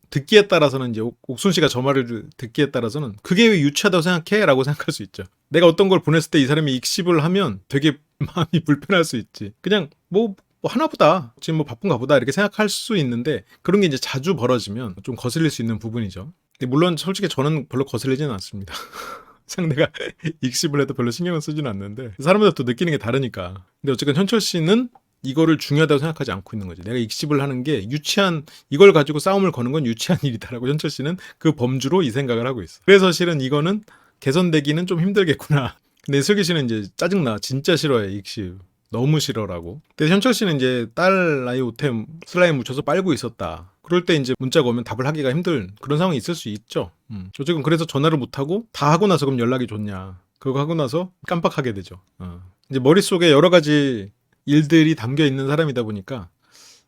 듣기에 따라서는 이제 옥순 씨가 저 말을 듣기에 따라서는 그게 왜 유치하다고 생각해? 라고 생각할 수 있죠. 내가 어떤 걸 보냈을 때 이 사람이 익십을 하면 되게 마음이 불편할 수 있지. 그냥 뭐 하나보다 지금 뭐 바쁜가 보다 이렇게 생각할 수 있는데 그런 게 이제 자주 벌어지면 좀 거슬릴 수 있는 부분이죠. 근데 물론 솔직히 저는 별로 거슬리지는 않습니다. 상대가 익십을 해도 별로 신경을 쓰지는 않는데 사람마다 또 느끼는 게 다르니까. 근데 어쨌든 현철 씨는 이거를 중요하다고 생각하지 않고 있는 거지. 내가 익십을 하는 게 유치한, 이걸 가지고 싸움을 거는 건 유치한 일이다라고 현철 씨는 그 범주로 이 생각을 하고 있어. 그래서 실은 이거는 개선되기는 좀 힘들겠구나. 근데 슬기 씨는 이제 짜증나. 진짜 싫어해, 익십. 너무 싫어라고. 근데 현철 씨는 이제 딸 아이 옷에 슬라임 묻혀서 빨고 있었다. 그럴 때 이제 문자가 오면 답을 하기가 힘든 그런 상황이 있을 수 있죠. 어쨌든 그래서 전화를 못하고 다 하고 나서 그럼 연락이 좋냐. 그거 하고 나서 깜빡하게 되죠. 이제 머릿속에 여러 가지 일들이 담겨 있는 사람이다 보니까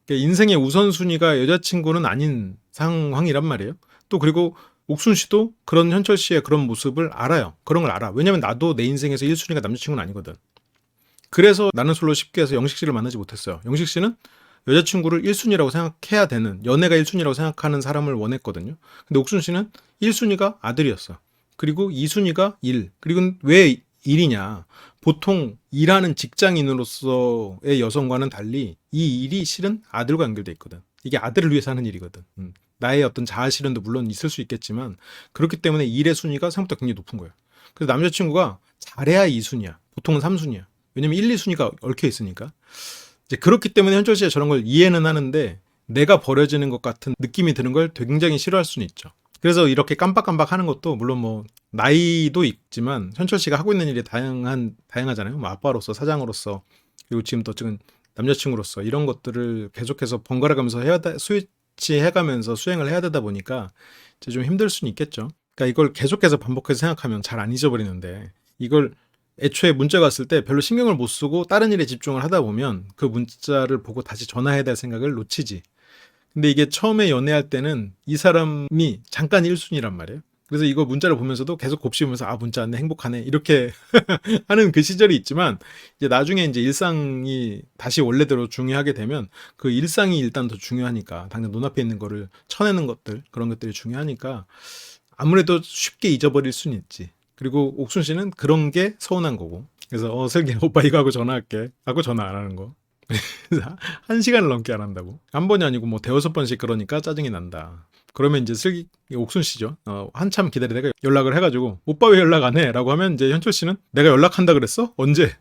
인생의 우선순위가 여자친구는 아닌 상황이란 말이에요. 또 그리고 옥순 씨도 그런 현철 씨의 그런 모습을 알아요. 그런 걸 알아. 왜냐면 나도 내 인생에서 1순위가 남자친구는 아니거든. 그래서 나는 솔로 쉽게 해서 영식 씨를 만나지 못했어요. 영식 씨는 여자친구를 1순위라고 생각해야 되는, 연애가 1순위라고 생각하는 사람을 원했거든요. 근데 옥순 씨는 1순위가 아들이었어. 그리고 2순위가 일. 그리고 왜 일이냐. 보통 일하는 직장인으로서의 여성과는 달리 이 일이 실은 아들과 연결돼 있거든. 이게 아들을 위해서 하는 일이거든. 나의 어떤 자아 실현도 물론 있을 수 있겠지만 그렇기 때문에 일의 순위가 생각보다 굉장히 높은 거예요. 그래서 남자친구가 잘해야 2순위야. 보통은 3순위야. 왜냐면 1, 2순위가 얽혀 있으니까. 이제 그렇기 때문에 현철 씨가 저런 걸 이해는 하는데 내가 버려지는 것 같은 느낌이 드는 걸 굉장히 싫어할 수는 있죠. 그래서 이렇게 깜빡깜빡 하는 것도 물론 뭐 나이도 있지만 현철 씨가 하고 있는 일이 다양하잖아요. 뭐 아빠로서, 사장으로서, 그리고 지금 또 지금 남자친구로서 이런 것들을 계속해서 번갈아 가면서 스위치 해가면서 수행을 해야 되다 보니까 이제 좀 힘들 수는 있겠죠. 그러니까 이걸 계속해서 반복해서 생각하면 잘 안 잊어버리는데 이걸 애초에 문자가 왔을 때 별로 신경을 못 쓰고 다른 일에 집중을 하다 보면 그 문자를 보고 다시 전화해야 될 생각을 놓치지. 근데 이게 처음에 연애할 때는 이 사람이 잠깐 1순위란 말이에요. 그래서 이거 문자를 보면서도 계속 곱씹으면서 아 문자 왔네 행복하네 이렇게 하는 그 시절이 있지만 이제 나중에 이제 일상이 다시 원래대로 중요하게 되면 그 일상이 일단 더 중요하니까 당장 눈앞에 있는 거를 쳐내는 것들 그런 것들이 중요하니까 아무래도 쉽게 잊어버릴 수는 있지. 그리고 옥순 씨는 그런 게 서운한 거고. 그래서 슬기 오빠 이거 하고 전화할게 하고 전화 안 하는 거. 1시간을 넘게 안 한다고. 한 번이 아니고 뭐 대여섯 번씩 그러니까 짜증이 난다. 그러면 이제 슬기 옥순 씨죠. 한참 기다리다가 연락을 해가지고 오빠 왜 연락 안 해? 라고 하면 이제 현철 씨는 내가 연락한다 그랬어? 언제?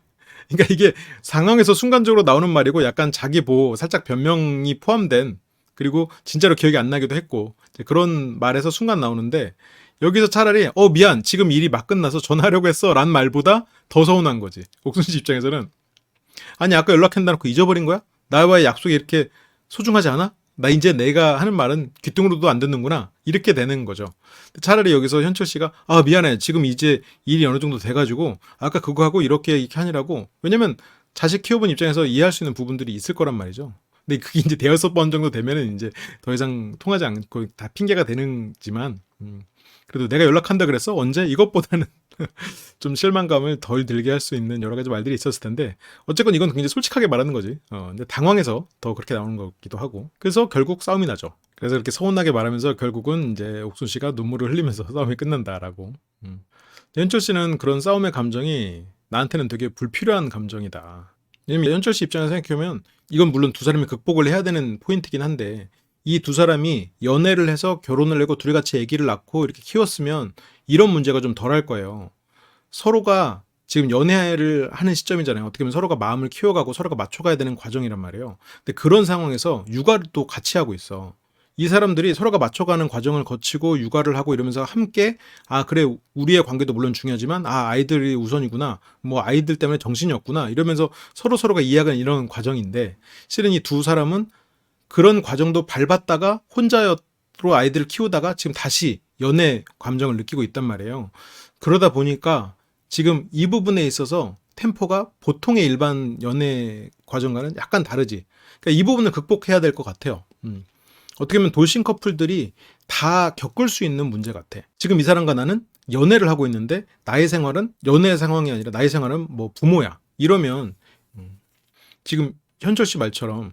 그러니까 이게 상황에서 순간적으로 나오는 말이고 약간 자기 보호 살짝 변명이 포함된 그리고 진짜로 기억이 안 나기도 했고 그런 말에서 순간 나오는데 여기서 차라리 미안 지금 일이 막 끝나서 전화하려고 했어 라는 말보다 더 서운한 거지. 옥순 씨 입장에서는 아니 아까 연락한다 놓고 잊어버린 거야? 나와의 약속이 이렇게 소중하지 않아? 나 이제 내가 하는 말은 귀뚱으로도 안 듣는구나 이렇게 되는 거죠. 차라리 여기서 현철 씨가 미안해 지금 이제 일이 어느 정도 돼가지고 아까 그거 하고 이렇게 하니라고. 왜냐면 자식 키워본 입장에서 이해할 수 있는 부분들이 있을 거란 말이죠. 근데 그게 이제 대여섯 번 정도 되면은 이제 더 이상 통하지 않고 다 핑계가 되는지만 그래도 내가 연락한다 그랬어? 언제? 이것보다는 좀 실망감을 덜 들게 할 수 있는 여러 가지 말들이 있었을 텐데 어쨌건 이건 굉장히 솔직하게 말하는 거지. 근데 당황해서 더 그렇게 나오는 것 같기도 하고 그래서 결국 싸움이 나죠. 그래서 이렇게 서운하게 말하면서 결국은 이제 옥순 씨가 눈물을 흘리면서 싸움이 끝난다라고. 현철 씨는 그런 싸움의 감정이 나한테는 되게 불필요한 감정이다. 왜냐면 현철 씨 입장에서 생각해보면 이건 물론 두 사람이 극복을 해야 되는 포인트긴 한데 이 두 사람이 연애를 해서 결혼을 하고 둘이 같이 아기를 낳고 이렇게 키웠으면 이런 문제가 좀 덜 할 거예요. 서로가 지금 연애를 하는 시점이잖아요. 어떻게 보면 서로가 마음을 키워가고 서로가 맞춰가야 되는 과정이란 말이에요. 근데 그런 상황에서 육아를 또 같이 하고 있어. 이 사람들이 서로가 맞춰가는 과정을 거치고 육아를 하고 이러면서 함께 그래 우리의 관계도 물론 중요하지만 아이들이 우선이구나, 뭐 아이들 때문에 정신이 없구나 이러면서 서로가 이해하는 이런 과정인데, 실은 이 두 사람은 그런 과정도 밟았다가 혼자로 아이들을 키우다가 지금 다시 연애 감정을 느끼고 있단 말이에요. 그러다 보니까 지금 이 부분에 있어서 템포가 보통의 일반 연애 과정과는 약간 다르지. 그러니까 이 부분을 극복해야 될 것 같아요. 어떻게 보면 돌싱 커플들이 다 겪을 수 있는 문제 같아. 지금 이 사람과 나는 연애를 하고 있는데 나의 생활은 연애 상황이 아니라 나의 생활은 뭐 부모야. 이러면 지금 현철 씨 말처럼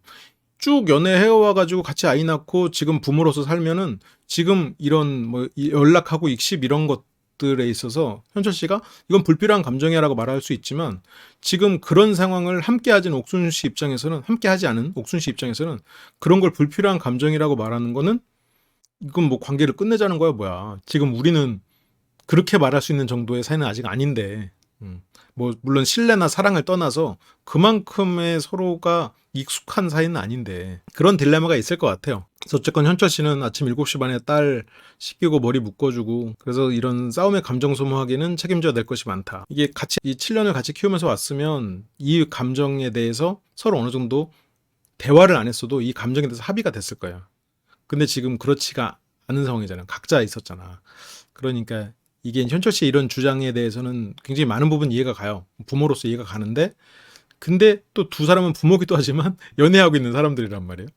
쭉 연애해와가지고 같이 아이 낳고 지금 부모로서 살면은 지금 이런 뭐 연락하고 익십 이런 것들에 있어서 현철 씨가 이건 불필요한 감정이라고 말할 수 있지만, 지금 그런 상황을 함께 하진 옥순 씨 입장에서는, 함께 하지 않은 옥순 씨 입장에서는 그런 걸 불필요한 감정이라고 말하는 거는 이건 뭐 관계를 끝내자는 거야 뭐야. 지금 우리는 그렇게 말할 수 있는 정도의 사이는 아직 아닌데, 뭐 물론 신뢰나 사랑을 떠나서 그만큼의 서로가 익숙한 사이는 아닌데 그런 딜레마가 있을 것 같아요. 그래서 어쨌건 현철 씨는 아침 7시 반에 딸 씻기고 머리 묶어주고, 그래서 이런 싸움의 감정 소모하기는 책임져야 될 것이 많다. 이게 같이 이 7년을 같이 키우면서 왔으면 이 감정에 대해서 서로 어느 정도 대화를 안 했어도 이 감정에 대해서 합의가 됐을 거예요. 근데 지금 그렇지가 않은 상황이잖아요. 각자 있었잖아. 그러니까 이게 현철 씨의 이런 주장에 대해서는 굉장히 많은 부분 이해가 가요. 부모로서 이해가 가는데, 근데 또 두 사람은 부모기도 하지만 연애하고 있는 사람들이란 말이에요.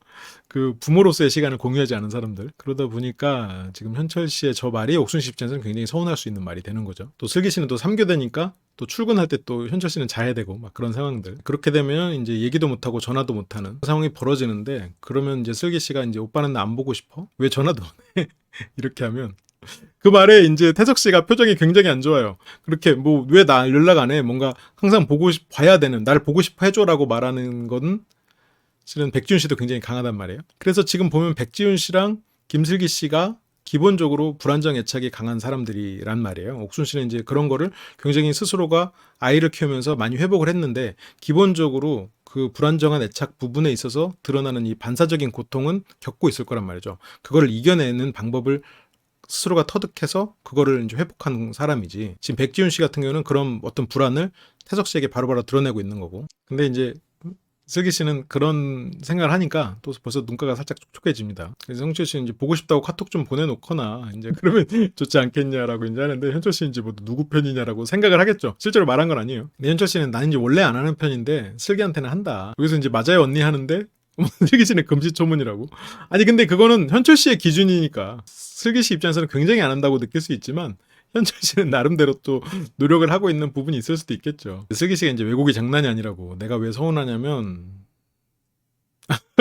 그 부모로서의 시간을 공유하지 않은 사람들. 그러다 보니까 지금 현철 씨의 저 말이 옥순 씨 입장에서는 굉장히 서운할 수 있는 말이 되는 거죠. 또 슬기 씨는 또 3교대니까 또 출근할 때 또 현철 씨는 자야 되고 막 그런 상황들. 그렇게 되면 이제 얘기도 못하고 전화도 못하는 상황이 벌어지는데, 그러면 이제 슬기 씨가 이제 오빠는 나 안 보고 싶어? 왜 전화도 안 해? 이렇게 하면 그 말에 이제 태석 씨가 표정이 굉장히 안 좋아요. 그렇게 뭐 왜 나 연락 안 해? 뭔가 항상 봐야 되는, 나를 보고 싶어 해줘라고 말하는 건 실은 백지훈 씨도 굉장히 강하단 말이에요. 그래서 지금 보면 백지훈 씨랑 김슬기 씨가 기본적으로 불안정 애착이 강한 사람들이란 말이에요. 옥순 씨는 이제 그런 거를 굉장히 스스로가 아이를 키우면서 많이 회복을 했는데, 기본적으로 그 불안정한 애착 부분에 있어서 드러나는 이 반사적인 고통은 겪고 있을 거란 말이죠. 그거를 이겨내는 방법을 스스로가 터득해서 그거를 이제 회복한 사람이지. 지금 백지훈 씨 같은 경우는 그런 어떤 불안을 태석 씨에게 바로바로 드러내고 있는 거고. 근데 이제 슬기 씨는 그런 생각을 하니까 또 벌써 눈가가 살짝 촉촉해집니다. 그래서 성철 씨는 이제 보고 싶다고 카톡 좀 보내놓거나 이제 그러면 좋지 않겠냐라고 이제 하는데, 현철 씨는 이제 뭐 누구 편이냐라고 생각을 하겠죠. 실제로 말한 건 아니에요. 근데 현철 씨는 나는 이제 원래 안 하는 편인데 슬기한테는 한다. 여기서 이제 맞아요 언니 하는데 슬기 씨는 금시초문이라고. 아니 근데 그거는 현철 씨의 기준이니까 슬기 씨 입장에서는 굉장히 안 한다고 느낄 수 있지만, 현철 씨는 나름대로 또 노력을 하고 있는 부분이 있을 수도 있겠죠. 슬기 씨가 이제 왜곡이 장난이 아니라고. 내가 왜 서운하냐면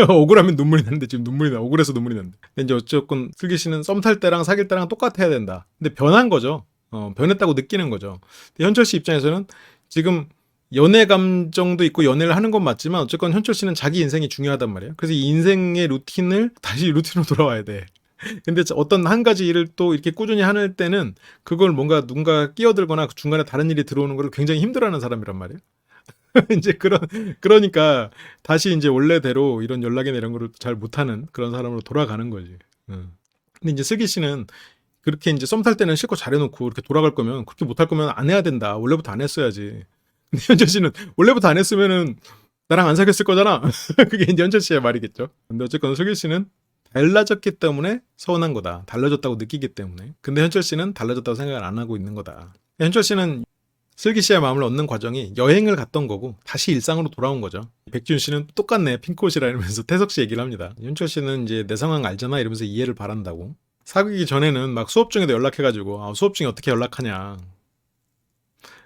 억울하면 눈물이 나는데 지금 눈물이 나. 억울해서 눈물이 난대. 근데 이제 어쨌건 슬기 씨는 썸 탈 때랑 사귈 때랑 똑같아야 된다. 근데 변한 거죠. 변했다고 느끼는 거죠. 근데 현철 씨 입장에서는 지금 연애 감정도 있고 연애를 하는 건 맞지만 어쨌건 현철 씨는 자기 인생이 중요하단 말이에요. 그래서 이 인생의 루틴을 다시 루틴으로 돌아와야 돼. 근데 어떤 한 가지 일을 또 이렇게 꾸준히 하는 때는 그걸 뭔가 누군가 끼어들거나 중간에 다른 일이 들어오는 걸 굉장히 힘들어하는 사람이란 말이에요. 이제 그러니까 다시 이제 원래대로 이런 연락이나 이런 거를 잘 못하는 그런 사람으로 돌아가는 거지. 근데 이제 슬기 씨는 그렇게 이제 썸 탈 때는 실컷 잘해놓고 이렇게 돌아갈 거면, 그렇게 못할 거면 안 해야 된다. 원래부터 안 했어야지. 근데 현철 씨는 원래부터 안 했으면은 나랑 안 사귀었을 거잖아. 그게 이제 현철 씨의 말이겠죠. 근데 어쨌건 슬기 씨는 달라졌기 때문에 서운한 거다. 달라졌다고 느끼기 때문에. 근데 현철 씨는 달라졌다고 생각을 안 하고 있는 거다. 현철 씨는 슬기 씨의 마음을 얻는 과정이 여행을 갔던 거고 다시 일상으로 돌아온 거죠. 백지훈 씨는 똑같네 핑크옷이라 이러면서 태석 씨 얘기를 합니다. 현철 씨는 이제 내 상황 알잖아 이러면서 이해를 바란다고. 사귀기 전에는 막 수업 중에도 연락해가지고 수업 중에 어떻게 연락하냐.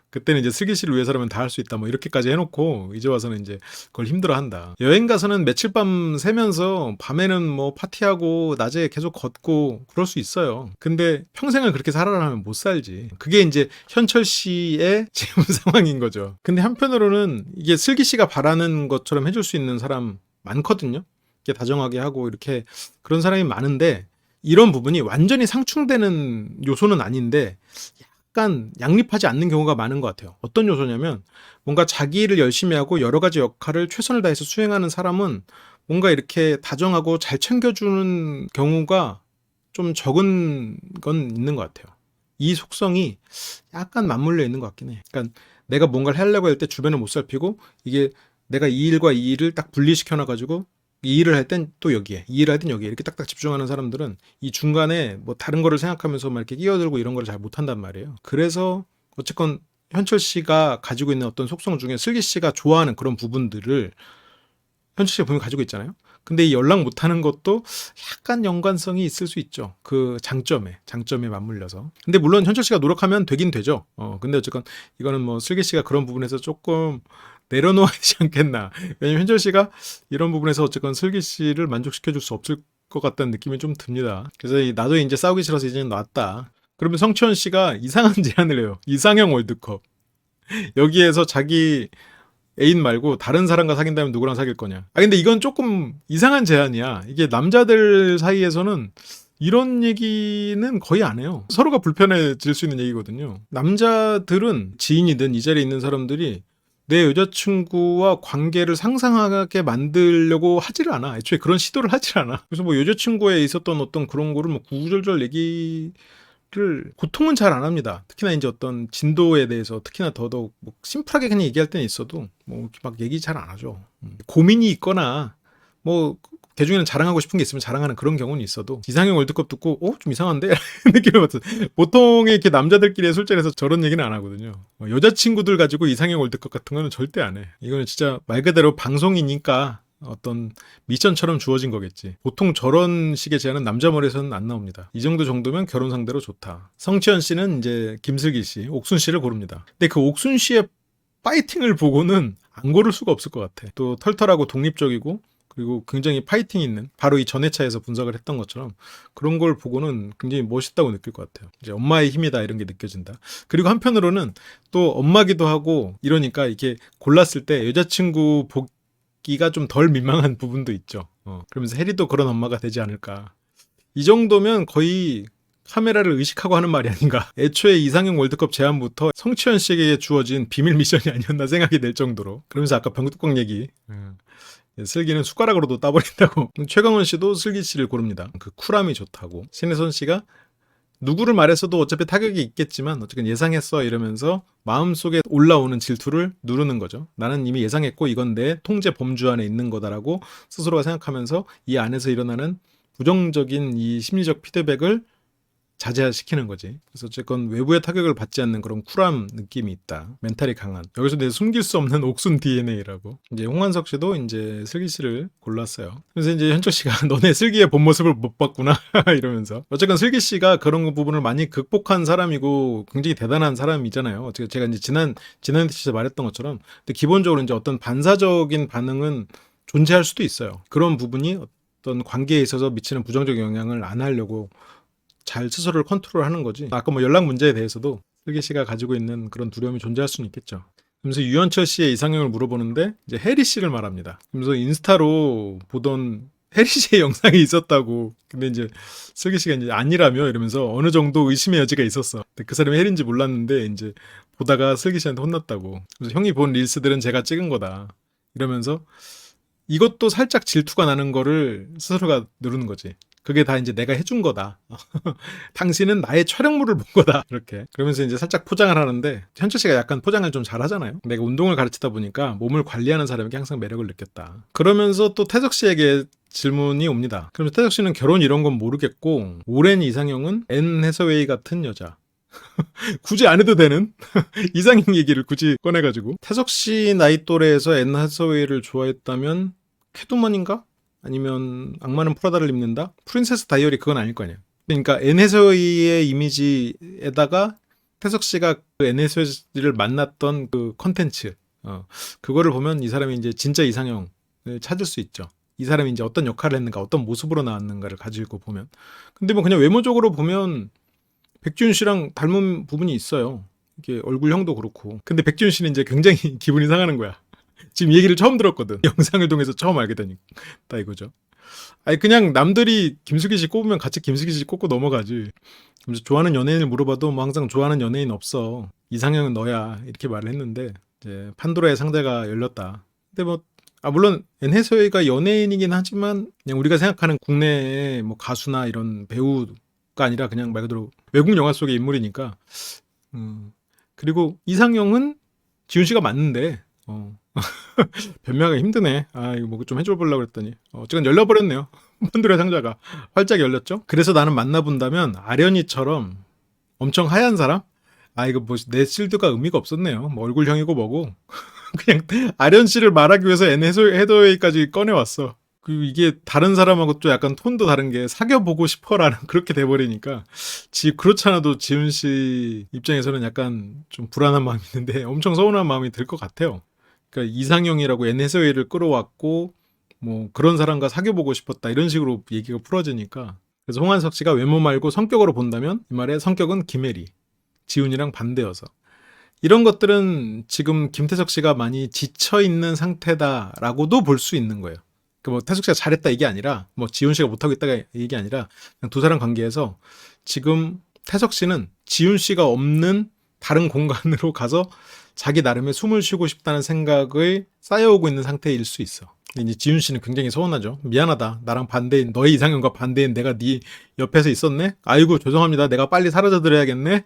그때는 이제 슬기 씨를 위해서라면 다 할 수 있다 뭐 이렇게까지 해놓고 이제 와서는 이제 그걸 힘들어한다. 여행 가서는 며칠 밤 새면서 밤에는 뭐 파티하고 낮에 계속 걷고 그럴 수 있어요. 근데 평생을 그렇게 살아라면 못 살지. 그게 이제 현철 씨의 지금 상황인 거죠. 근데 한편으로는 이게 슬기 씨가 바라는 것처럼 해줄 수 있는 사람 많거든요. 이렇게 다정하게 하고 이렇게 그런 사람이 많은데, 이런 부분이 완전히 상충되는 요소는 아닌데 약간 양립하지 않는 경우가 많은 것 같아요. 어떤 요소냐면 뭔가 자기 일을 열심히 하고 여러 가지 역할을 최선을 다해서 수행하는 사람은 뭔가 이렇게 다정하고 잘 챙겨주는 경우가 좀 적은 건 있는 것 같아요. 이 속성이 약간 맞물려 있는 것 같긴 해. 그러니까 내가 뭔가를 하려고 할 때 주변을 못 살피고 이게 내가 이 일과 이 일을 딱 분리시켜 놔가지고 이 일을 할 땐 또 여기에, 이 일을 할 땐 여기에 이렇게 딱딱 집중하는 사람들은 이 중간에 뭐 다른 거를 생각하면서 막 이렇게 끼어들고 이런 걸 잘 못한단 말이에요. 그래서 어쨌건 현철 씨가 가지고 있는 어떤 속성 중에 슬기 씨가 좋아하는 그런 부분들을 현철 씨가 분명히 가지고 있잖아요. 근데 이 연락 못하는 것도 약간 연관성이 있을 수 있죠. 그 장점에 맞물려서. 근데 물론 현철 씨가 노력하면 되긴 되죠. 근데 어쨌건 이거는 뭐 슬기 씨가 그런 부분에서 조금 내려놓아야 되지 않겠나. 왜냐면 현철 씨가 이런 부분에서 어쨌건 슬기 씨를 만족시켜줄 수 없을 것 같다는 느낌이 좀 듭니다. 그래서 나도 이제 싸우기 싫어서 이제는 놨다. 그러면 성치원 씨가 이상한 제안을 해요. 이상형 월드컵. 여기에서 자기 애인 말고 다른 사람과 사귄다면 누구랑 사귈 거냐. 근데 이건 조금 이상한 제안이야. 이게 남자들 사이에서는 이런 얘기는 거의 안 해요. 서로가 불편해질 수 있는 얘기거든요. 남자들은 지인이든 이 자리에 있는 사람들이 내 여자친구와 관계를 상상하게 만들려고 하지를 않아. 애초에 그런 시도를 하질 않아. 그래서 뭐 여자친구에 있었던 어떤 그런 거를 뭐 구구절절 얘기를 보통은 잘 안 합니다. 특히나 이제 어떤 진도에 대해서 특히나 더더욱 뭐 심플하게 그냥 얘기할 때는 있어도 뭐 막 얘기 잘 안 하죠. 고민이 있거나 뭐 대중에는 자랑하고 싶은 게 있으면 자랑하는 그런 경우는 있어도 이상형 월드컵 듣고 좀 이상한데? 느낌을 받죠. 보통의 이렇게 남자들끼리의 술자리에서 저런 얘기는 안 하거든요. 여자친구들 가지고 이상형 월드컵 같은 거는 절대 안 해. 이거는 진짜 말 그대로 방송이니까 어떤 미션처럼 주어진 거겠지. 보통 저런 식의 제안은 남자 머리에서는 안 나옵니다. 이 정도면 결혼 상대로 좋다. 성치현 씨는 이제 김슬기 씨, 옥순 씨를 고릅니다. 근데 그 옥순 씨의 파이팅을 보고는 안 고를 수가 없을 것 같아. 또 털털하고 독립적이고 그리고 굉장히 파이팅 있는, 바로 이 전회차에서 분석을 했던 것처럼 그런 걸 보고는 굉장히 멋있다고 느낄 것 같아요. 이제 엄마의 힘이다 이런 게 느껴진다. 그리고 한편으로는 또 엄마기도 하고 이러니까 이게 골랐을 때 여자친구 보기가 좀 덜 민망한 부분도 있죠. 그러면서 해리도 그런 엄마가 되지 않을까. 이 정도면 거의 카메라를 의식하고 하는 말이 아닌가. 애초에 이상형 월드컵 제안부터 성치현 씨에게 주어진 비밀 미션이 아니었나 생각이 될 정도로. 그러면서 아까 병뚜껑 얘기. 슬기는 숟가락으로도 따버린다고. 최강원 씨도 슬기 씨를 고릅니다. 그 쿨함이 좋다고. 신혜선 씨가 누구를 말했어도 어차피 타격이 있겠지만 어쨌든 예상했어 이러면서 마음속에 올라오는 질투를 누르는 거죠. 나는 이미 예상했고 이건 내 통제 범주 안에 있는 거다라고 스스로가 생각하면서 이 안에서 일어나는 부정적인 이 심리적 피드백을 자제시키는 거지. 그래서 어쨌건 외부의 타격을 받지 않는 그런 쿨함 느낌이 있다. 멘탈이 강한. 여기서 내 숨길 수 없는 옥순 DNA라고. 이제 홍한석 씨도 이제 슬기 씨를 골랐어요. 그래서 이제 현철 씨가 너네 슬기의 본 모습을 못 봤구나 이러면서. 어쨌건 슬기 씨가 그런 부분을 많이 극복한 사람이고 굉장히 대단한 사람이잖아요. 어쨌든 제가 이제 지난 에피소드에서 말했던 것처럼, 근데 기본적으로 이제 어떤 반사적인 반응은 존재할 수도 있어요. 그런 부분이 어떤 관계에 있어서 미치는 부정적 영향을 안 하려고 잘 스스로를 컨트롤하는 거지. 아까 뭐 연락 문제에 대해서도 슬기 씨가 가지고 있는 그런 두려움이 존재할 수는 있겠죠. 그러면서 유현철 씨의 이상형을 물어보는데 이제 해리 씨를 말합니다. 그러면서 인스타로 보던 해리 씨의 영상이 있었다고. 근데 이제 슬기 씨가 이제 아니라며 이러면서 어느 정도 의심의 여지가 있었어. 근데 그 사람이 해리인지 몰랐는데 이제 보다가 슬기 씨한테 혼났다고. 그래서 형이 본 릴스들은 제가 찍은 거다. 이러면서 이것도 살짝 질투가 나는 거를 스스로가 누르는 거지. 그게 다 이제 내가 해준 거다. 당신은 나의 촬영물을 본 거다. 이렇게. 그러면서 이제 살짝 포장을 하는데, 현철 씨가 약간 포장을 좀 잘하잖아요. 내가 운동을 가르치다 보니까 몸을 관리하는 사람에게 항상 매력을 느꼈다. 그러면서 또 태석 씨에게 질문이 옵니다. 그럼 태석 씨는 결혼 이런 건 모르겠고, 오랜 이상형은 앤 해서웨이 같은 여자. 굳이 안 해도 되는 이상형 얘기를 굳이 꺼내가지고. 태석 씨 나이 또래에서 앤 해서웨이를 좋아했다면 캐두먼인가? 아니면 악마는 프라다를 입는다? 프린세스 다이어리 그건 아닐 거 아니야. 그러니까 앤 해서웨이의 이미지에다가 태석 씨가 그 앤 해서웨이를 만났던 그 컨텐츠, 그거를 보면 이 사람이 이제 진짜 이상형을 찾을 수 있죠. 이 사람이 이제 어떤 역할을 했는가, 어떤 모습으로 나왔는가를 가지고 보면. 근데 뭐 그냥 외모적으로 보면 백지훈 씨랑 닮은 부분이 있어요. 이게 얼굴형도 그렇고. 근데 백지훈 씨는 이제 굉장히 기분이 상하는 거야. 지금 얘기를 처음 들었거든. 영상을 통해서 처음 알게 되니까 이거죠. 아니 그냥 남들이 김숙희 씨 꼽으면 같이 김숙희 씨 꼽고 넘어가지. 그래서 좋아하는 연예인을 물어봐도 뭐 항상 좋아하는 연예인 없어. 이상형은 너야. 이렇게 말을 했는데 이제 판도라의 상자가 열렸다. 근데 뭐 물론 앤해서웨이가 연예인이긴 하지만 그냥 우리가 생각하는 국내의 뭐 가수나 이런 배우가 아니라 그냥 말 그대로 외국 영화 속의 인물이니까. 그리고 이상형은 지훈 씨가 맞는데 변명하기 힘드네. 이거 뭐 좀 해줘 보려고 그랬더니 어쨌든 열려버렸네요. 판도라의 상자가 활짝 열렸죠. 그래서 나는 만나본다면 아련이처럼 엄청 하얀 사람? 이거 뭐 내 실드가 의미가 없었네요. 뭐 얼굴형이고 뭐고 그냥 아련 씨를 말하기 위해서 앤 해서웨이까지 꺼내왔어. 그리고 이게 다른 사람하고 또 약간 톤도 다른 게 사귀어보고 싶어라는 그렇게 돼버리니까 그렇잖아도 지훈 씨 입장에서는 약간 좀 불안한 마음이 있는데 엄청 서운한 마음이 들 것 같아요. 그러니까 이상형이라고 앤 해서웨이를 끌어왔고 뭐 그런 사람과 사귀어보고 싶었다 이런 식으로 얘기가 풀어지니까 그래서 홍한석 씨가 외모 말고 성격으로 본다면 이 말의 성격은 김혜리, 지훈이랑 반대여서 이런 것들은 지금 김태석 씨가 많이 지쳐있는 상태다라고도 볼 수 있는 거예요. 그러니까 뭐 태석 씨가 잘했다 이게 아니라 뭐 지훈 씨가 못하고 있다가 이게 아니라 그냥 두 사람 관계에서 지금 태석 씨는 지훈 씨가 없는 다른 공간으로 가서 자기 나름의 숨을 쉬고 싶다는 생각을 쌓여오고 있는 상태일 수 있어. 이제 지훈 씨는 굉장히 서운하죠. 미안하다. 나랑 반대인 너의 이상형과 반대인 내가 네 옆에서 있었네. 아이고 죄송합니다. 내가 빨리 사라져 드려야겠네.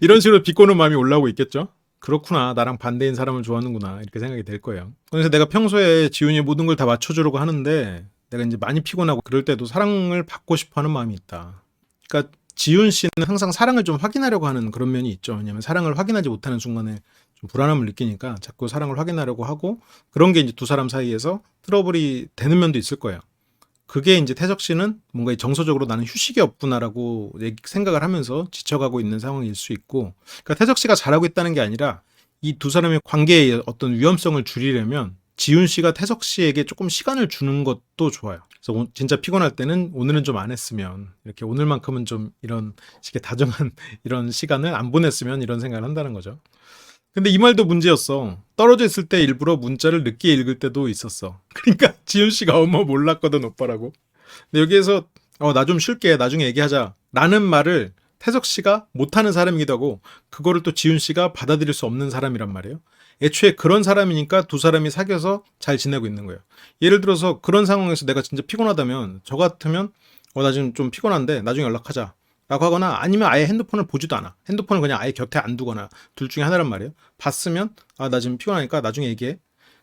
이런 식으로 비꼬는 마음이 올라오고 있겠죠. 그렇구나. 나랑 반대인 사람을 좋아하는구나. 이렇게 생각이 될 거예요. 그래서 내가 평소에 지훈이 모든 걸 다 맞춰주려고 하는데 내가 이제 많이 피곤하고 그럴 때도 사랑을 받고 싶어하는 마음이 있다. 그러니까 지훈 씨는 항상 사랑을 좀 확인하려고 하는 그런 면이 있죠. 왜냐하면 사랑을 확인하지 못하는 순간에 좀 불안함을 느끼니까 자꾸 사랑을 확인하려고 하고 그런 게 이제 두 사람 사이에서 트러블이 되는 면도 있을 거예요. 그게 이제 태석 씨는 뭔가 정서적으로 나는 휴식이 없구나라고 생각을 하면서 지쳐가고 있는 상황일 수 있고, 그러니까 태석 씨가 잘하고 있다는 게 아니라 이 두 사람의 관계의 어떤 위험성을 줄이려면 지훈 씨가 태석 씨에게 조금 시간을 주는 것도 좋아요. 그래서 진짜 피곤할 때는 오늘은 좀 안 했으면 이렇게 오늘만큼은 좀 이런 식의 다정한 이런 시간을 안 보냈으면 이런 생각을 한다는 거죠. 근데 이 말도 문제였어. 떨어져 있을 때 일부러 문자를 늦게 읽을 때도 있었어. 그러니까 지훈 씨가 몰랐거든 오빠라고. 근데 여기에서 나 좀 쉴게 나중에 얘기하자 라는 말을 태석 씨가 못하는 사람이기도 하고 그거를 또 지훈 씨가 받아들일 수 없는 사람이란 말이에요. 애초에 그런 사람이니까 두 사람이 사귀어서 잘 지내고 있는 거예요. 예를 들어서 그런 상황에서 내가 진짜 피곤하다면 저 같으면 나 지금 좀 피곤한데 나중에 연락하자 라고 하거나 아니면 아예 핸드폰을 보지도 않아. 핸드폰을 그냥 아예 곁에 안 두거나 둘 중에 하나란 말이에요. 봤으면 나 지금 피곤하니까 나중에 얘기해.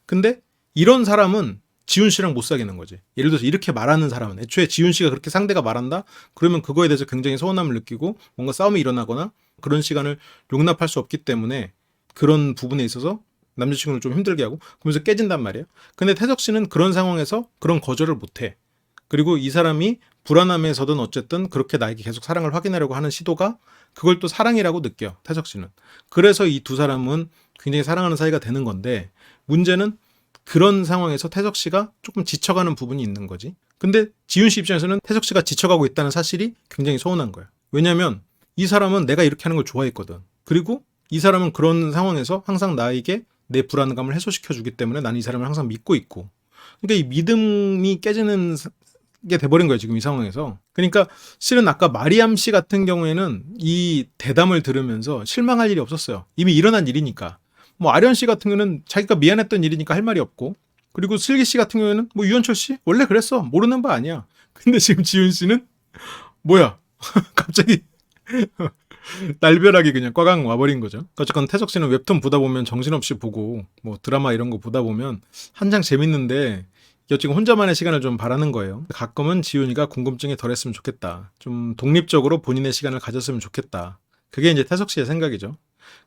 근데 이런 사람은 지훈 씨랑 못 사귀는 거지. 예를 들어서 이렇게 말하는 사람은 애초에 지훈 씨가 그렇게 상대가 말한다? 그러면 그거에 대해서 굉장히 서운함을 느끼고 뭔가 싸움이 일어나거나 그런 시간을 용납할 수 없기 때문에 그런 부분에 있어서 남자친구를 좀 힘들게 하고 그러면서 깨진단 말이에요. 근데 태석 씨는 그런 상황에서 그런 거절을 못 해. 그리고 이 사람이 불안함에서든 어쨌든 그렇게 나에게 계속 사랑을 확인하려고 하는 시도가 그걸 또 사랑이라고 느껴요. 태석 씨는. 그래서 이 두 사람은 굉장히 사랑하는 사이가 되는 건데 문제는 그런 상황에서 태석 씨가 조금 지쳐가는 부분이 있는 거지. 근데 지훈 씨 입장에서는 태석 씨가 지쳐가고 있다는 사실이 굉장히 서운한 거야. 왜냐면 이 사람은 내가 이렇게 하는 걸 좋아했거든. 그리고 이 사람은 그런 상황에서 항상 나에게 내 불안감을 해소시켜주기 때문에 나는 이 사람을 항상 믿고 있고. 그러니까 이 믿음이 깨지는 게 돼버린 거예요 지금 이 상황에서. 그러니까 실은 아까 마리암 씨 같은 경우에는 이 대담을 들으면서 실망할 일이 없었어요. 이미 일어난 일이니까. 뭐 아련 씨 같은 경우는 자기가 미안했던 일이니까 할 말이 없고, 그리고 슬기 씨 같은 경우에는 뭐 유현철 씨 원래 그랬어 모르는 바 아니야. 근데 지금 지훈 씨는 뭐야 갑자기 날벼락이 그냥 꽉강 와버린 거죠. 어쨌건 태석 씨는 웹툰 보다 보면 정신없이 보고 뭐 드라마 이런 거 보다 보면 한창 재밌는데 지금 혼자만의 시간을 좀 바라는 거예요. 가끔은 지훈이가 궁금증이 덜했으면 좋겠다. 좀 독립적으로 본인의 시간을 가졌으면 좋겠다. 그게 이제 태석 씨의 생각이죠.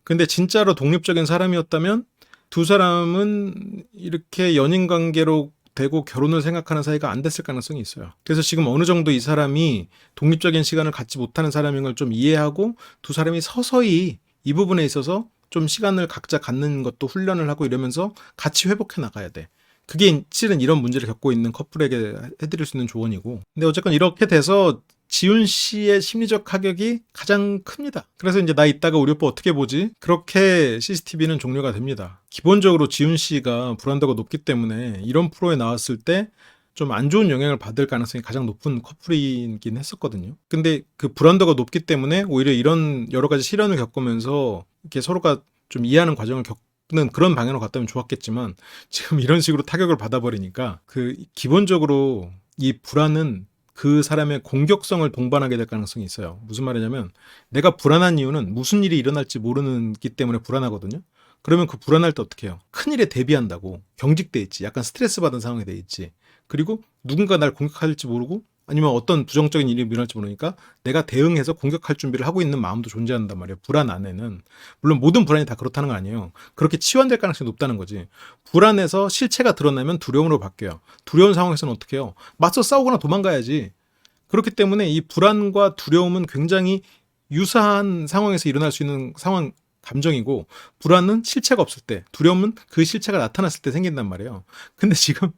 근데 진짜로 독립적인 사람이었다면 두 사람은 이렇게 연인 관계로 되고 결혼을 생각하는 사이가 안 됐을 가능성이 있어요. 그래서 지금 어느 정도 이 사람이 독립적인 시간을 갖지 못하는 사람인 걸 좀 이해하고 두 사람이 서서히 이 부분에 있어서 좀 시간을 각자 갖는 것도 훈련을 하고 이러면서 같이 회복해 나가야 돼. 그게 실은 이런 문제를 겪고 있는 커플에게 해드릴 수 있는 조언이고, 근데 어쨌건 이렇게 돼서 지훈 씨의 심리적 타격이 가장 큽니다. 그래서 이제 나 이따가 우리 오빠 어떻게 보지? 그렇게 CCTV는 종료가 됩니다. 기본적으로 지훈 씨가 불안도가 높기 때문에 이런 프로에 나왔을 때 좀 안 좋은 영향을 받을 가능성이 가장 높은 커플이긴 했었거든요. 근데 그 불안도가 높기 때문에 오히려 이런 여러 가지 시련을 겪으면서 이렇게 서로가 좀 이해하는 과정을 겪는 그런 방향으로 갔다면 좋았겠지만 지금 이런 식으로 타격을 받아버리니까 그 기본적으로 이 불안은 그 사람의 공격성을 동반하게 될 가능성이 있어요. 무슨 말이냐면 내가 불안한 이유는 무슨 일이 일어날지 모르기 때문에 불안하거든요. 그러면 그 불안할 때 어떻게 해요? 큰일에 대비한다고 경직돼 있지. 약간 스트레스 받은 상황이 돼 있지. 그리고 누군가 날 공격할지 모르고 아니면 어떤 부정적인 일이 일어날지 모르니까 내가 대응해서 공격할 준비를 하고 있는 마음도 존재한단 말이에요. 불안 안에는. 물론 모든 불안이 다 그렇다는 건 아니에요. 그렇게 치환될 가능성이 높다는 거지. 불안에서 실체가 드러나면 두려움으로 바뀌어요. 두려운 상황에서는 어떻게 해요? 맞서 싸우거나 도망가야지. 그렇기 때문에 이 불안과 두려움은 굉장히 유사한 상황에서 일어날 수 있는 상황 감정이고 불안은 실체가 없을 때, 두려움은 그 실체가 나타났을 때 생긴단 말이에요. 근데 지금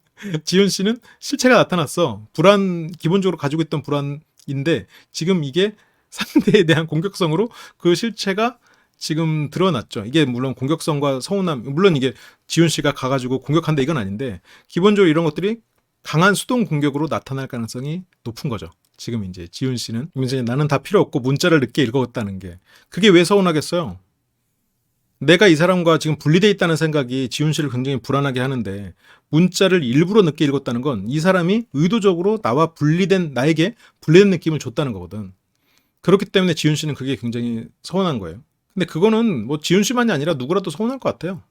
지훈 씨는 실체가 나타났어. 불안, 기본적으로 가지고 있던 불안인데 지금 이게 상대에 대한 공격성으로 그 실체가 지금 드러났죠. 이게 물론 공격성과 서운함, 물론 이게 지훈 씨가 가가지고 공격한다 이건 아닌데 기본적으로 이런 것들이 강한 수동 공격으로 나타날 가능성이 높은 거죠. 지금 이제 지훈 씨는 이제 나는 다 필요 없고 문자를 늦게 읽었다는 게 그게 왜 서운하겠어요? 내가 이 사람과 지금 분리돼 있다는 생각이 지훈 씨를 굉장히 불안하게 하는데 문자를 일부러 늦게 읽었다는 건 이 사람이 의도적으로 나와 분리된 나에게 분리된 느낌을 줬다는 거거든. 그렇기 때문에 지훈 씨는 그게 굉장히 서운한 거예요. 근데 그거는 뭐 지훈 씨만이 아니라 누구라도 서운할 것 같아요.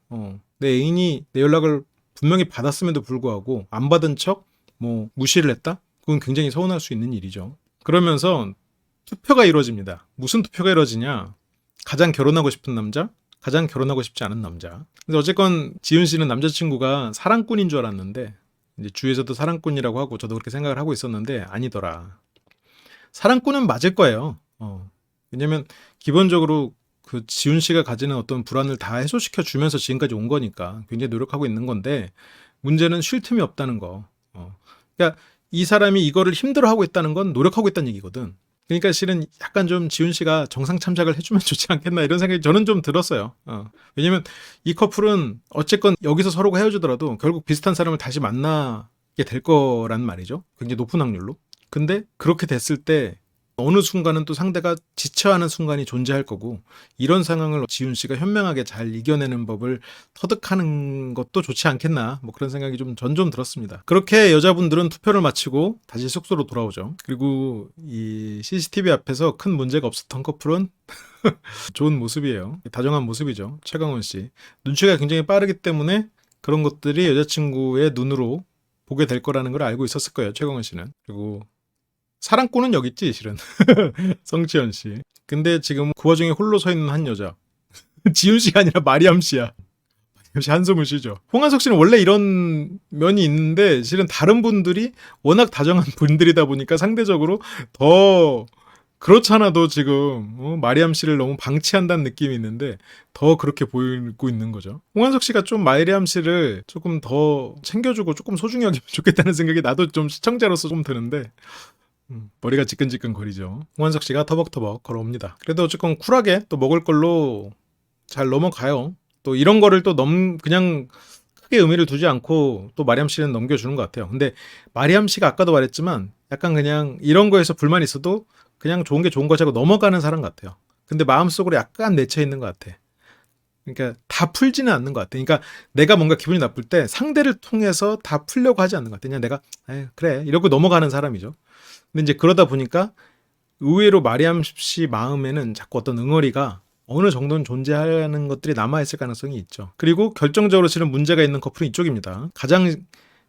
내 애인이 내 연락을 분명히 받았음에도 불구하고 안 받은 척 뭐 무시를 했다? 그건 굉장히 서운할 수 있는 일이죠. 그러면서 투표가 이루어집니다. 무슨 투표가 이루어지냐? 가장 결혼하고 싶은 남자, 가장 결혼하고 싶지 않은 남자. 근데 어쨌건 지훈 씨는 남자친구가 사랑꾼인 줄 알았는데 이제 주위에서도 사랑꾼이라고 하고 저도 그렇게 생각을 하고 있었는데 아니더라. 사랑꾼은 맞을 거예요. 왜냐면 기본적으로 그 지훈 씨가 가지는 어떤 불안을 다 해소시켜 주면서 지금까지 온 거니까 굉장히 노력하고 있는 건데 문제는 쉴 틈이 없다는 거. 그러니까 이 사람이 이거를 힘들어하고 있다는 건 노력하고 있다는 얘기거든. 그러니까 실은 약간 좀 지훈 씨가 정상 참작을 해주면 좋지 않겠나 이런 생각이 저는 좀 들었어요. 왜냐면 이 커플은 어쨌건 여기서 서로가 헤어지더라도 결국 비슷한 사람을 다시 만나게 될 거란 말이죠. 굉장히 높은 확률로. 근데 그렇게 됐을 때 어느 순간은 또 상대가 지쳐하는 순간이 존재할 거고 이런 상황을 지훈 씨가 현명하게 잘 이겨내는 법을 터득하는 것도 좋지 않겠나 뭐 그런 생각이 좀 들었습니다. 그렇게 여자분들은 투표를 마치고 다시 숙소로 돌아오죠. 그리고 이 CCTV 앞에서 큰 문제가 없었던 커플은 좋은 모습이에요. 다정한 모습이죠. 최강원 씨. 눈치가 굉장히 빠르기 때문에 그런 것들이 여자친구의 눈으로 보게 될 거라는 걸 알고 있었을 거예요. 최강원 씨는. 그리고 사랑꾼은 여기 있지 실은 성치현 씨. 근데 지금 그 와중에 홀로 서 있는 한 여자 지훈 씨가 아니라 마리암 씨야. 역시 한숨을 쉬죠. 홍한석 씨는 원래 이런 면이 있는데 실은 다른 분들이 워낙 다정한 분들이다 보니까 상대적으로 더 그렇잖아도 지금 마리암 씨를 너무 방치한다는 느낌이 있는데 더 그렇게 보이고 있는 거죠. 홍한석 씨가 좀 마리암 씨를 조금 더 챙겨주고 조금 소중히 여기면 좋겠다는 생각이 나도 좀 시청자로서 좀 드는데 머리가 지끈지끈 거리죠. 홍한석 씨가 터벅터벅 걸어옵니다. 그래도 어쨌건 쿨하게 또 먹을 걸로 잘 넘어가요. 또 이런 거를 또 그냥 크게 의미를 두지 않고 또 마리암 씨는 넘겨주는 것 같아요. 근데 마리암 씨가 아까도 말했지만 약간 그냥 이런 거에서 불만이 있어도 그냥 좋은 게 좋은 거지 하고 넘어가는 사람 같아요. 근데 마음속으로 약간 내쳐 있는 것 같아. 그러니까 다 풀지는 않는 것 같아. 그러니까 내가 뭔가 기분이 나쁠 때 상대를 통해서 다 풀려고 하지 않는 것 같아. 그냥 내가 그래 이러고 넘어가는 사람이죠. 근데 이제 그러다 보니까 의외로 마리암 씨 마음에는 자꾸 어떤 응어리가 어느 정도는 존재하는 것들이 남아있을 가능성이 있죠. 그리고 결정적으로 실은 문제가 있는 커플은 이쪽입니다. 가장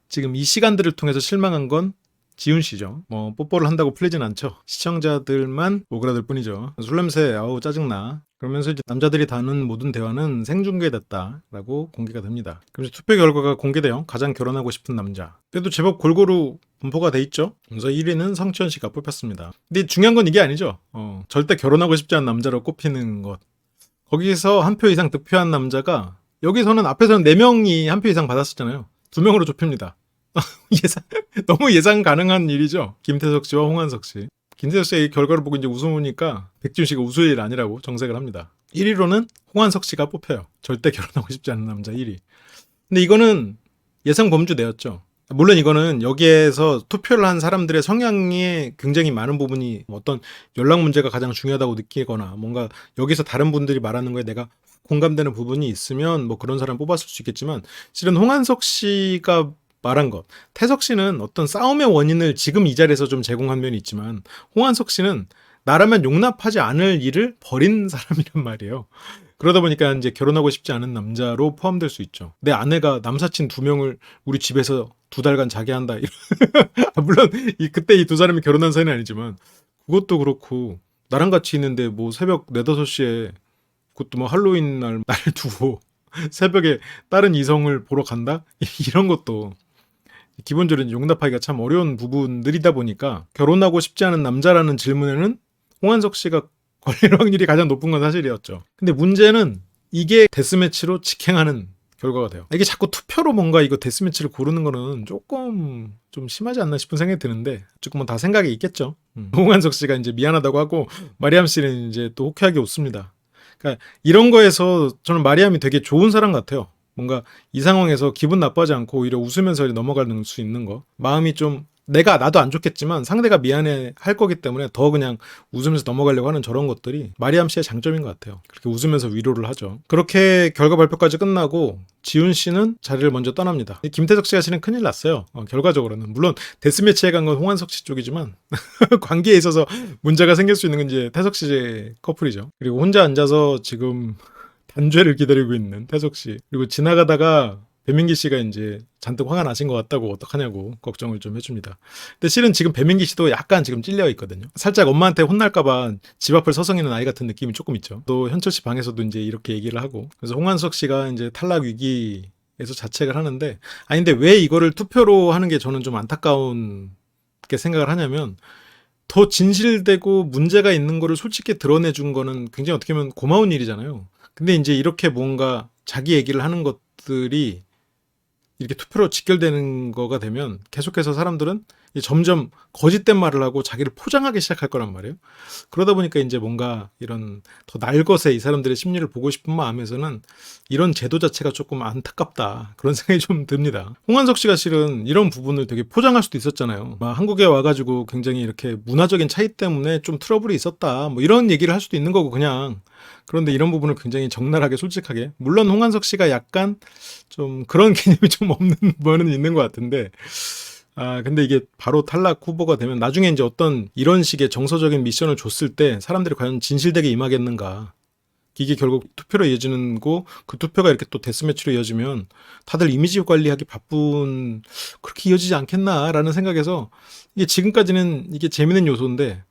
지금 이 시간들을 통해서 실망한 건 지훈 씨죠. 뭐 뽀뽀를 한다고 풀리진 않죠. 시청자들만 오그라들 뿐이죠. 술 냄새 아우 짜증나. 그러면서 이제 남자들이 다는 모든 대화는 생중계됐다라고 공개가 됩니다. 그래서 투표 결과가 공개돼요. 가장 결혼하고 싶은 남자. 그래도 제법 골고루 분포가 돼 있죠. 그래서 1위는 성치현 씨가 뽑혔습니다. 근데 중요한 건 이게 아니죠. 절대 결혼하고 싶지 않은 남자로 꼽히는 것. 거기서 한 표 이상 득표한 남자가 여기서는 앞에서는 4명이 한 표 이상 받았었잖아요. 2명으로 좁힙니다. 너무 예상 가능한 일이죠. 김태석 씨와 홍한석 씨. 김태석 씨의 결과를 보고 이제 웃으니까 백지훈 씨가 웃을 일 아니라고 정색을 합니다. 1위로는 홍한석 씨가 뽑혀요. 절대 결혼하고 싶지 않은 남자 1위. 근데 이거는 예상 범주 내였죠. 물론 이거는 여기에서 투표를 한 사람들의 성향에 굉장히 많은 부분이 어떤 연락 문제가 가장 중요하다고 느끼거나 뭔가 여기서 다른 분들이 말하는 거에 내가 공감되는 부분이 있으면 뭐 그런 사람 뽑았을 수 있겠지만 실은 홍한석 씨가 말한 것, 태석 씨는 어떤 싸움의 원인을 지금 이 자리에서 좀 제공한 면이 있지만 홍한석 씨는 나라면 용납하지 않을 일을 벌인 사람이란 말이에요. 그러다 보니까 이제 결혼하고 싶지 않은 남자로 포함될 수 있죠. 내 아내가 남사친 2명을 우리 집에서 2달간 자게 한다. 물론 그때 이 두 사람이 결혼한 사이는 아니지만 그것도 그렇고 나랑 같이 있는데 뭐 새벽 4, 5시에 그것도 뭐 할로윈 날 두고 새벽에 다른 이성을 보러 간다? 이런 것도 기본적으로 용납하기가 참 어려운 부분들이다 보니까 결혼하고 싶지 않은 남자라는 질문에는 홍한석 씨가 걸릴 확률이 가장 높은 건 사실이었죠. 근데 문제는 이게 데스매치로 직행하는 결과가 돼요. 이게 자꾸 투표로 뭔가 이거 데스매치를 고르는 거는 조금 좀 심하지 않나 싶은 생각이 드는데 조금은 다 생각이 있겠죠. 홍한석 씨가 이제 미안하다고 하고 마리암 씨는 이제 또 호쾌하게 웃습니다. 그러니까 이런 거에서 저는 마리암이 되게 좋은 사람 같아요. 뭔가 이 상황에서 기분 나빠하지 않고 오히려 웃으면서 넘어갈 수 있는 거. 마음이 좀 나도 안 좋겠지만 상대가 미안해 할 거기 때문에 더 그냥 웃으면서 넘어가려고 하는 저런 것들이 마리암 씨의 장점인 것 같아요. 그렇게 웃으면서 위로를 하죠. 그렇게 결과 발표까지 끝나고 지훈 씨는 자리를 먼저 떠납니다. 김태석 씨가 실은 큰일 났어요. 결과적으로는. 물론 데스매치에 간 건 홍한석 씨 쪽이지만 관계에 있어서 문제가 생길 수 있는 건 이제 태석 씨의 커플이죠. 그리고 혼자 앉아서 지금 단죄를 기다리고 있는 태석 씨. 그리고 지나가다가 배민기 씨가 이제 잔뜩 화가 나신 것 같다고 어떡하냐고 걱정을 좀 해줍니다. 근데 실은 지금 배민기 씨도 약간 지금 찔려 있거든요. 살짝 엄마한테 혼날까봐 집 앞을 서성이는 아이 같은 느낌이 조금 있죠. 또 현철 씨 방에서도 이제 이렇게 얘기를 하고. 그래서 홍한석 씨가 이제 탈락 위기에서 자책을 하는데, 근데 왜 이거를 투표로 하는 게 저는 좀 안타까운 게 생각을 하냐면, 더 진실되고 문제가 있는 거를 솔직히 드러내준 거는 굉장히 어떻게 보면 고마운 일이잖아요. 근데 이제 이렇게 뭔가 자기 얘기를 하는 것들이 이렇게 투표로 직결되는 거가 되면 계속해서 사람들은 점점 거짓된 말을 하고 자기를 포장하기 시작할 거란 말이에요. 그러다 보니까 이제 뭔가 이런 더 날것의 이 사람들의 심리를 보고 싶은 마음에서는 이런 제도 자체가 조금 안타깝다. 그런 생각이 좀 듭니다. 홍한석 씨가 실은 이런 부분을 되게 포장할 수도 있었잖아요. 한국에 와가지고 굉장히 이렇게 문화적인 차이 때문에 좀 트러블이 있었다. 뭐 이런 얘기를 할 수도 있는 거고 그냥. 그런데 이런 부분을 굉장히 적나라하게 솔직하게, 물론 홍한석 씨가 약간 좀 그런 개념이 좀 없는 부분은 있는 것 같은데, 근데 이게 바로 탈락 후보가 되면 나중에 이제 어떤 이런 식의 정서적인 미션을 줬을 때 사람들이 과연 진실되게 임하겠는가. 이게 결국 투표로 이어지는 거, 그 투표가 이렇게 또 데스매치로 이어지면 다들 이미지 관리하기 바쁜, 그렇게 이어지지 않겠나라는 생각에서 이게 지금까지는 이게 재밌는 요소인데,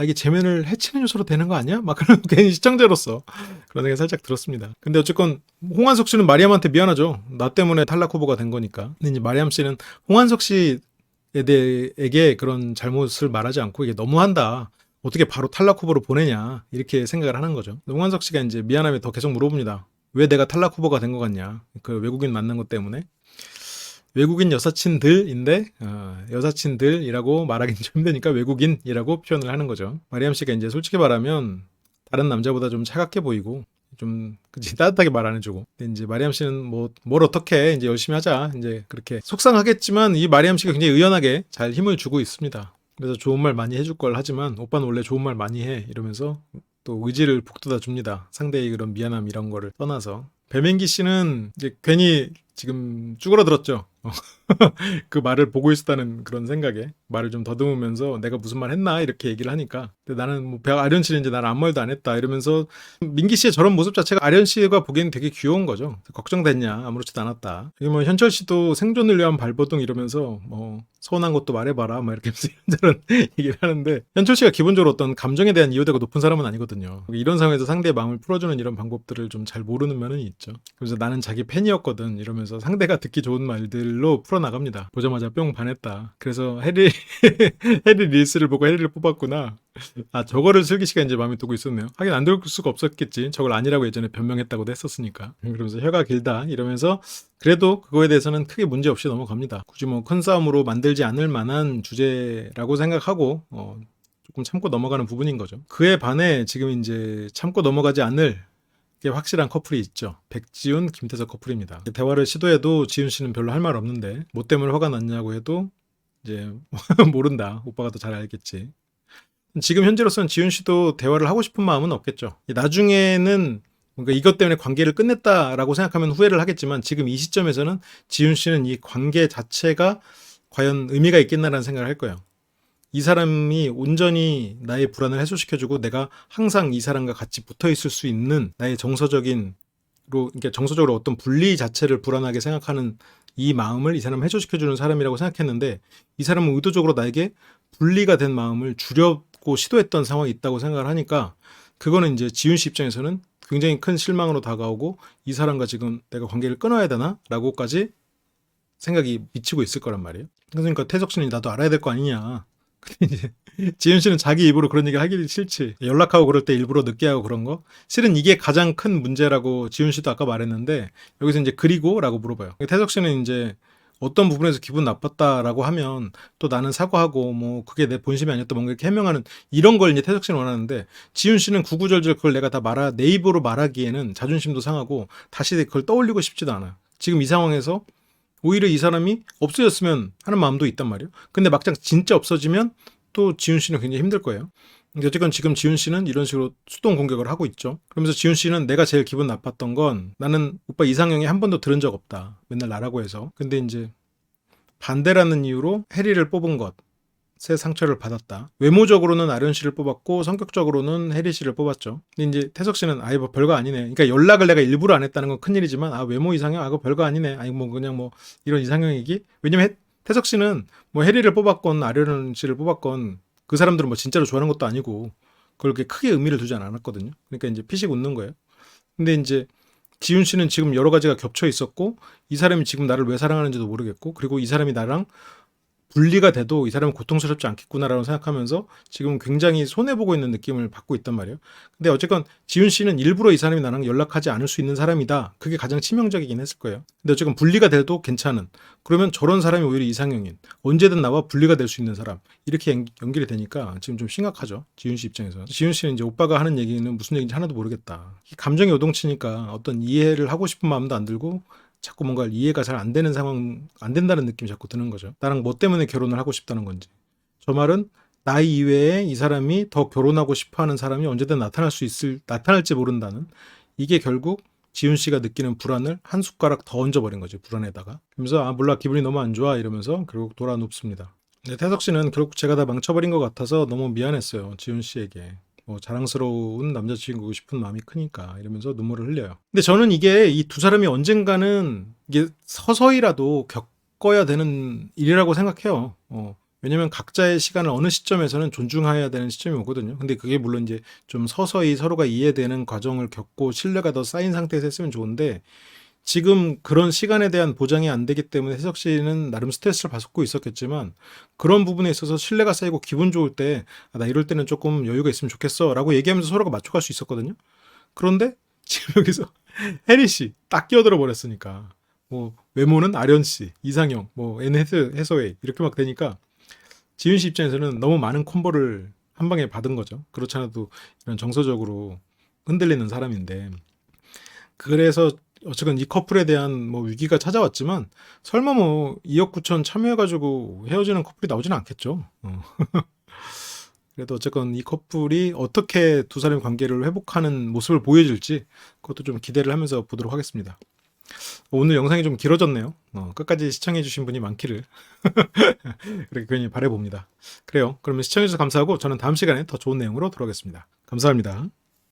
이게 재면을 해치는 요소로 되는 거 아니야? 막 그런 괜히 시청자로서 그런 생각이 살짝 들었습니다. 근데 어쨌건 홍한석 씨는 마리암한테 미안하죠. 나 때문에 탈락 후보가 된 거니까. 근데 이제 마리암 씨는 홍한석 씨에게 그런 잘못을 말하지 않고 이게 너무한다. 어떻게 바로 탈락 후보로 보내냐 이렇게 생각을 하는 거죠. 홍한석 씨가 이제 미안함에 더 계속 물어봅니다. 왜 내가 탈락 후보가 된 것 같냐? 그 외국인 만난 것 때문에. 외국인 여사친들인데 여사친들이라고 말하기는 좀 힘드니까 외국인이라고 표현을 하는 거죠. 마리암 씨가 이제 솔직히 말하면 다른 남자보다 좀 차갑게 보이고 좀 그치 따뜻하게 말 안 해주고. 근데 이제 마리암 씨는 뭘 어떻게 이제 열심히 하자 이제 그렇게 속상하겠지만 이 마리암 씨가 굉장히 의연하게 잘 힘을 주고 있습니다. 그래서 좋은 말 많이 해줄 걸 하지만 오빠는 원래 좋은 말 많이 해 이러면서 또 의지를 북돋아 줍니다. 상대의 그런 미안함 이런 거를 떠나서. 배민기 씨는 이제 괜히 지금 쭈그러들었죠. 그 말을 보고 있었다는 그런 생각에 말을 좀 더듬으면서 내가 무슨 말 했나 이렇게 얘기를 하니까, 근데 나는 뭐 아련 씨는 이제 나는 아무 말도 안 했다 이러면서 민기 씨의 저런 모습 자체가 아련 씨가 보기에는 되게 귀여운 거죠. 걱정됐냐 아무렇지도 않았다. 이게 뭐 현철 씨도 생존을 위한 발버둥 이러면서 뭐 서운한 것도 말해봐라 막 이렇게 이런저런 얘기를 하는데, 현철 씨가 기본적으로 어떤 감정에 대한 이해도가 높은 사람은 아니거든요. 이런 상황에서 상대의 마음을 풀어주는 이런 방법들을 좀 잘 모르는 면은 있죠. 그래서 나는 자기 팬이었거든 이러면서 상대가 듣기 좋은 말들로 풀어나갑니다. 보자마자 뿅 반했다. 그래서 해리 릴스를 보고 해리를 뽑았구나. 저거를 슬기 씨가 이제 마음에 두고 있었네요. 하긴 안 들을 수가 없었겠지. 저걸 아니라고 예전에 변명했다고도 했었으니까. 그러면서 혀가 길다 이러면서 그래도 그거에 대해서는 크게 문제 없이 넘어갑니다. 굳이 뭐 큰 싸움으로 만들지 않을 만한 주제라고 생각하고 조금 참고 넘어가는 부분인 거죠. 그에 반해 지금 이제 참고 넘어가지 않을 게 확실한 커플이 있죠. 백지훈, 김태석 커플입니다. 대화를 시도해도 지훈 씨는 별로 할 말 없는데 뭐 때문에 화가 났냐고 해도 이제 모른다. 오빠가 더 잘 알겠지. 지금 현재로서는 지훈 씨도 대화를 하고 싶은 마음은 없겠죠. 나중에는 뭔가 이것 때문에 관계를 끝냈다라고 생각하면 후회를 하겠지만 지금 이 시점에서는 지훈 씨는 이 관계 자체가 과연 의미가 있겠나라는 생각을 할 거예요. 이 사람이 온전히 나의 불안을 해소시켜주고 내가 항상 이 사람과 같이 붙어 있을 수 있는 나의 그러니까 정서적으로 어떤 분리 자체를 불안하게 생각하는 이 마음을 이 사람은 해소시켜주는 사람이라고 생각했는데 이 사람은 의도적으로 나에게 분리가 된 마음을 주려고 시도했던 상황이 있다고 생각을 하니까 그거는 이제 지훈 씨 입장에서는 굉장히 큰 실망으로 다가오고 이 사람과 지금 내가 관계를 끊어야 되나? 라고까지 생각이 미치고 있을 거란 말이에요. 그러니까 태석 씨는 나도 알아야 될 거 아니냐. 근데 이제 지훈 씨는 자기 입으로 그런 얘기 하기 싫지. 연락하고 그럴 때 일부러 늦게 하고 그런 거. 실은 이게 가장 큰 문제라고 지훈 씨도 아까 말했는데 여기서 이제 그리고 라고 물어봐요. 태석 씨는 이제 어떤 부분에서 기분 나빴다라고 하면 또 나는 사과하고 뭐 그게 내 본심이 아니었다 뭔가 이렇게 해명하는 이런 걸 이제 태석 씨는 원하는데 지훈 씨는 구구절절 그걸 내가 다 내 입으로 말하기에는 자존심도 상하고 다시 그걸 떠올리고 싶지도 않아요. 지금 이 상황에서 오히려 이 사람이 없어졌으면 하는 마음도 있단 말이에요. 근데 막상 진짜 없어지면 또 지훈 씨는 굉장히 힘들 거예요. 근데 어쨌건 지금 지훈 씨는 이런 식으로 수동 공격을 하고 있죠. 그러면서 지훈 씨는 내가 제일 기분 나빴던 건 나는 오빠 이상형이 한 번도 들은 적 없다. 맨날 나라고 해서. 근데 이제 반대라는 이유로 해리를 뽑은 것에 상처를 받았다. 외모적으로는 아련 씨를 뽑았고 성격적으로는 해리 씨를 뽑았죠. 근데 이제 태석 씨는 아예 뭐 별거 아니네. 그러니까 연락을 내가 일부러 안 했다는 건 큰일이지만 외모 이상형 그거 별거 아니네. 아니 뭐 그냥 뭐 이런 이상형이기. 왜냐면 태석 씨는 뭐 해리를 뽑았건 아련 씨를 뽑았건 그 사람들은 뭐 진짜로 좋아하는 것도 아니고 그걸 그렇게 크게 의미를 두지 않았거든요. 그러니까 이제 피식 웃는 거예요. 근데 이제 지훈 씨는 지금 여러 가지가 겹쳐 있었고 이 사람이 지금 나를 왜 사랑하는지도 모르겠고 그리고 이 사람이 나랑 분리가 돼도 이 사람은 고통스럽지 않겠구나라고 생각하면서 지금 굉장히 손해보고 있는 느낌을 받고 있단 말이에요. 근데 어쨌건 지훈 씨는 일부러 이 사람이 나랑 연락하지 않을 수 있는 사람이다. 그게 가장 치명적이긴 했을 거예요. 근데 어쨌건 분리가 돼도 괜찮은. 그러면 저런 사람이 오히려 이상형인. 언제든 나와 분리가 될 수 있는 사람. 이렇게 연결이 되니까 지금 좀 심각하죠. 지훈 씨 입장에서. 지훈 씨는 이제 오빠가 하는 얘기는 무슨 얘기인지 하나도 모르겠다. 감정이 요동치니까 어떤 이해를 하고 싶은 마음도 안 들고 자꾸 뭔가 이해가 잘 안 되는 상황, 안 된다는 느낌이 자꾸 드는 거죠. 나랑 뭐 때문에 결혼을 하고 싶다는 건지. 저 말은 나 이외에 이 사람이 더 결혼하고 싶어 하는 사람이 언제든 나타날지 모른다는 이게 결국 지훈 씨가 느끼는 불안을 한 숟가락 더 얹어버린 거죠. 불안에다가. 그러면서 몰라 기분이 너무 안 좋아 이러면서 결국 돌아 눕습니다. 네, 태석 씨는 결국 제가 다 망쳐버린 것 같아서 너무 미안했어요. 지훈 씨에게. 뭐 자랑스러운 남자친구고 싶은 마음이 크니까 이러면서 눈물을 흘려요. 근데 저는 이게 이 두 사람이 언젠가는 이게 서서히라도 겪어야 되는 일이라고 생각해요. 왜냐면 각자의 시간을 어느 시점에서는 존중해야 되는 시점이 오거든요. 근데 그게 물론 이제 좀 서서히 서로가 이해되는 과정을 겪고 신뢰가 더 쌓인 상태에서 했으면 좋은데 지금 그런 시간에 대한 보장이 안 되기 때문에 혜석 씨는 나름 스트레스를 받고 있었겠지만 그런 부분에 있어서 신뢰가 쌓이고 기분 좋을 때 나 이럴 때는 조금 여유가 있으면 좋겠어 라고 얘기하면서 서로가 맞춰갈 수 있었거든요. 그런데 지금 여기서 해리 씨 딱 끼어들어 버렸으니까 뭐 외모는 아련 씨, 이상형, 뭐 앤 해서웨이 이렇게 막 되니까 지윤 씨 입장에서는 너무 많은 콤보를 한 방에 받은 거죠. 그렇지 않아도 이런 정서적으로 흔들리는 사람인데 그래서 어쨌든 이 커플에 대한 뭐 위기가 찾아왔지만 설마 뭐 2억 9천 참여해가지고 헤어지는 커플이 나오지는 않겠죠. 그래도 어쨌건 이 커플이 어떻게 두 사람의 관계를 회복하는 모습을 보여줄지 그것도 좀 기대를 하면서 보도록 하겠습니다. 오늘 영상이 좀 길어졌네요. 끝까지 시청해주신 분이 많기를 그렇게 괜히 바라봅니다. 그래요. 그러면 시청해주셔서 감사하고 저는 다음 시간에 더 좋은 내용으로 돌아오겠습니다. 감사합니다.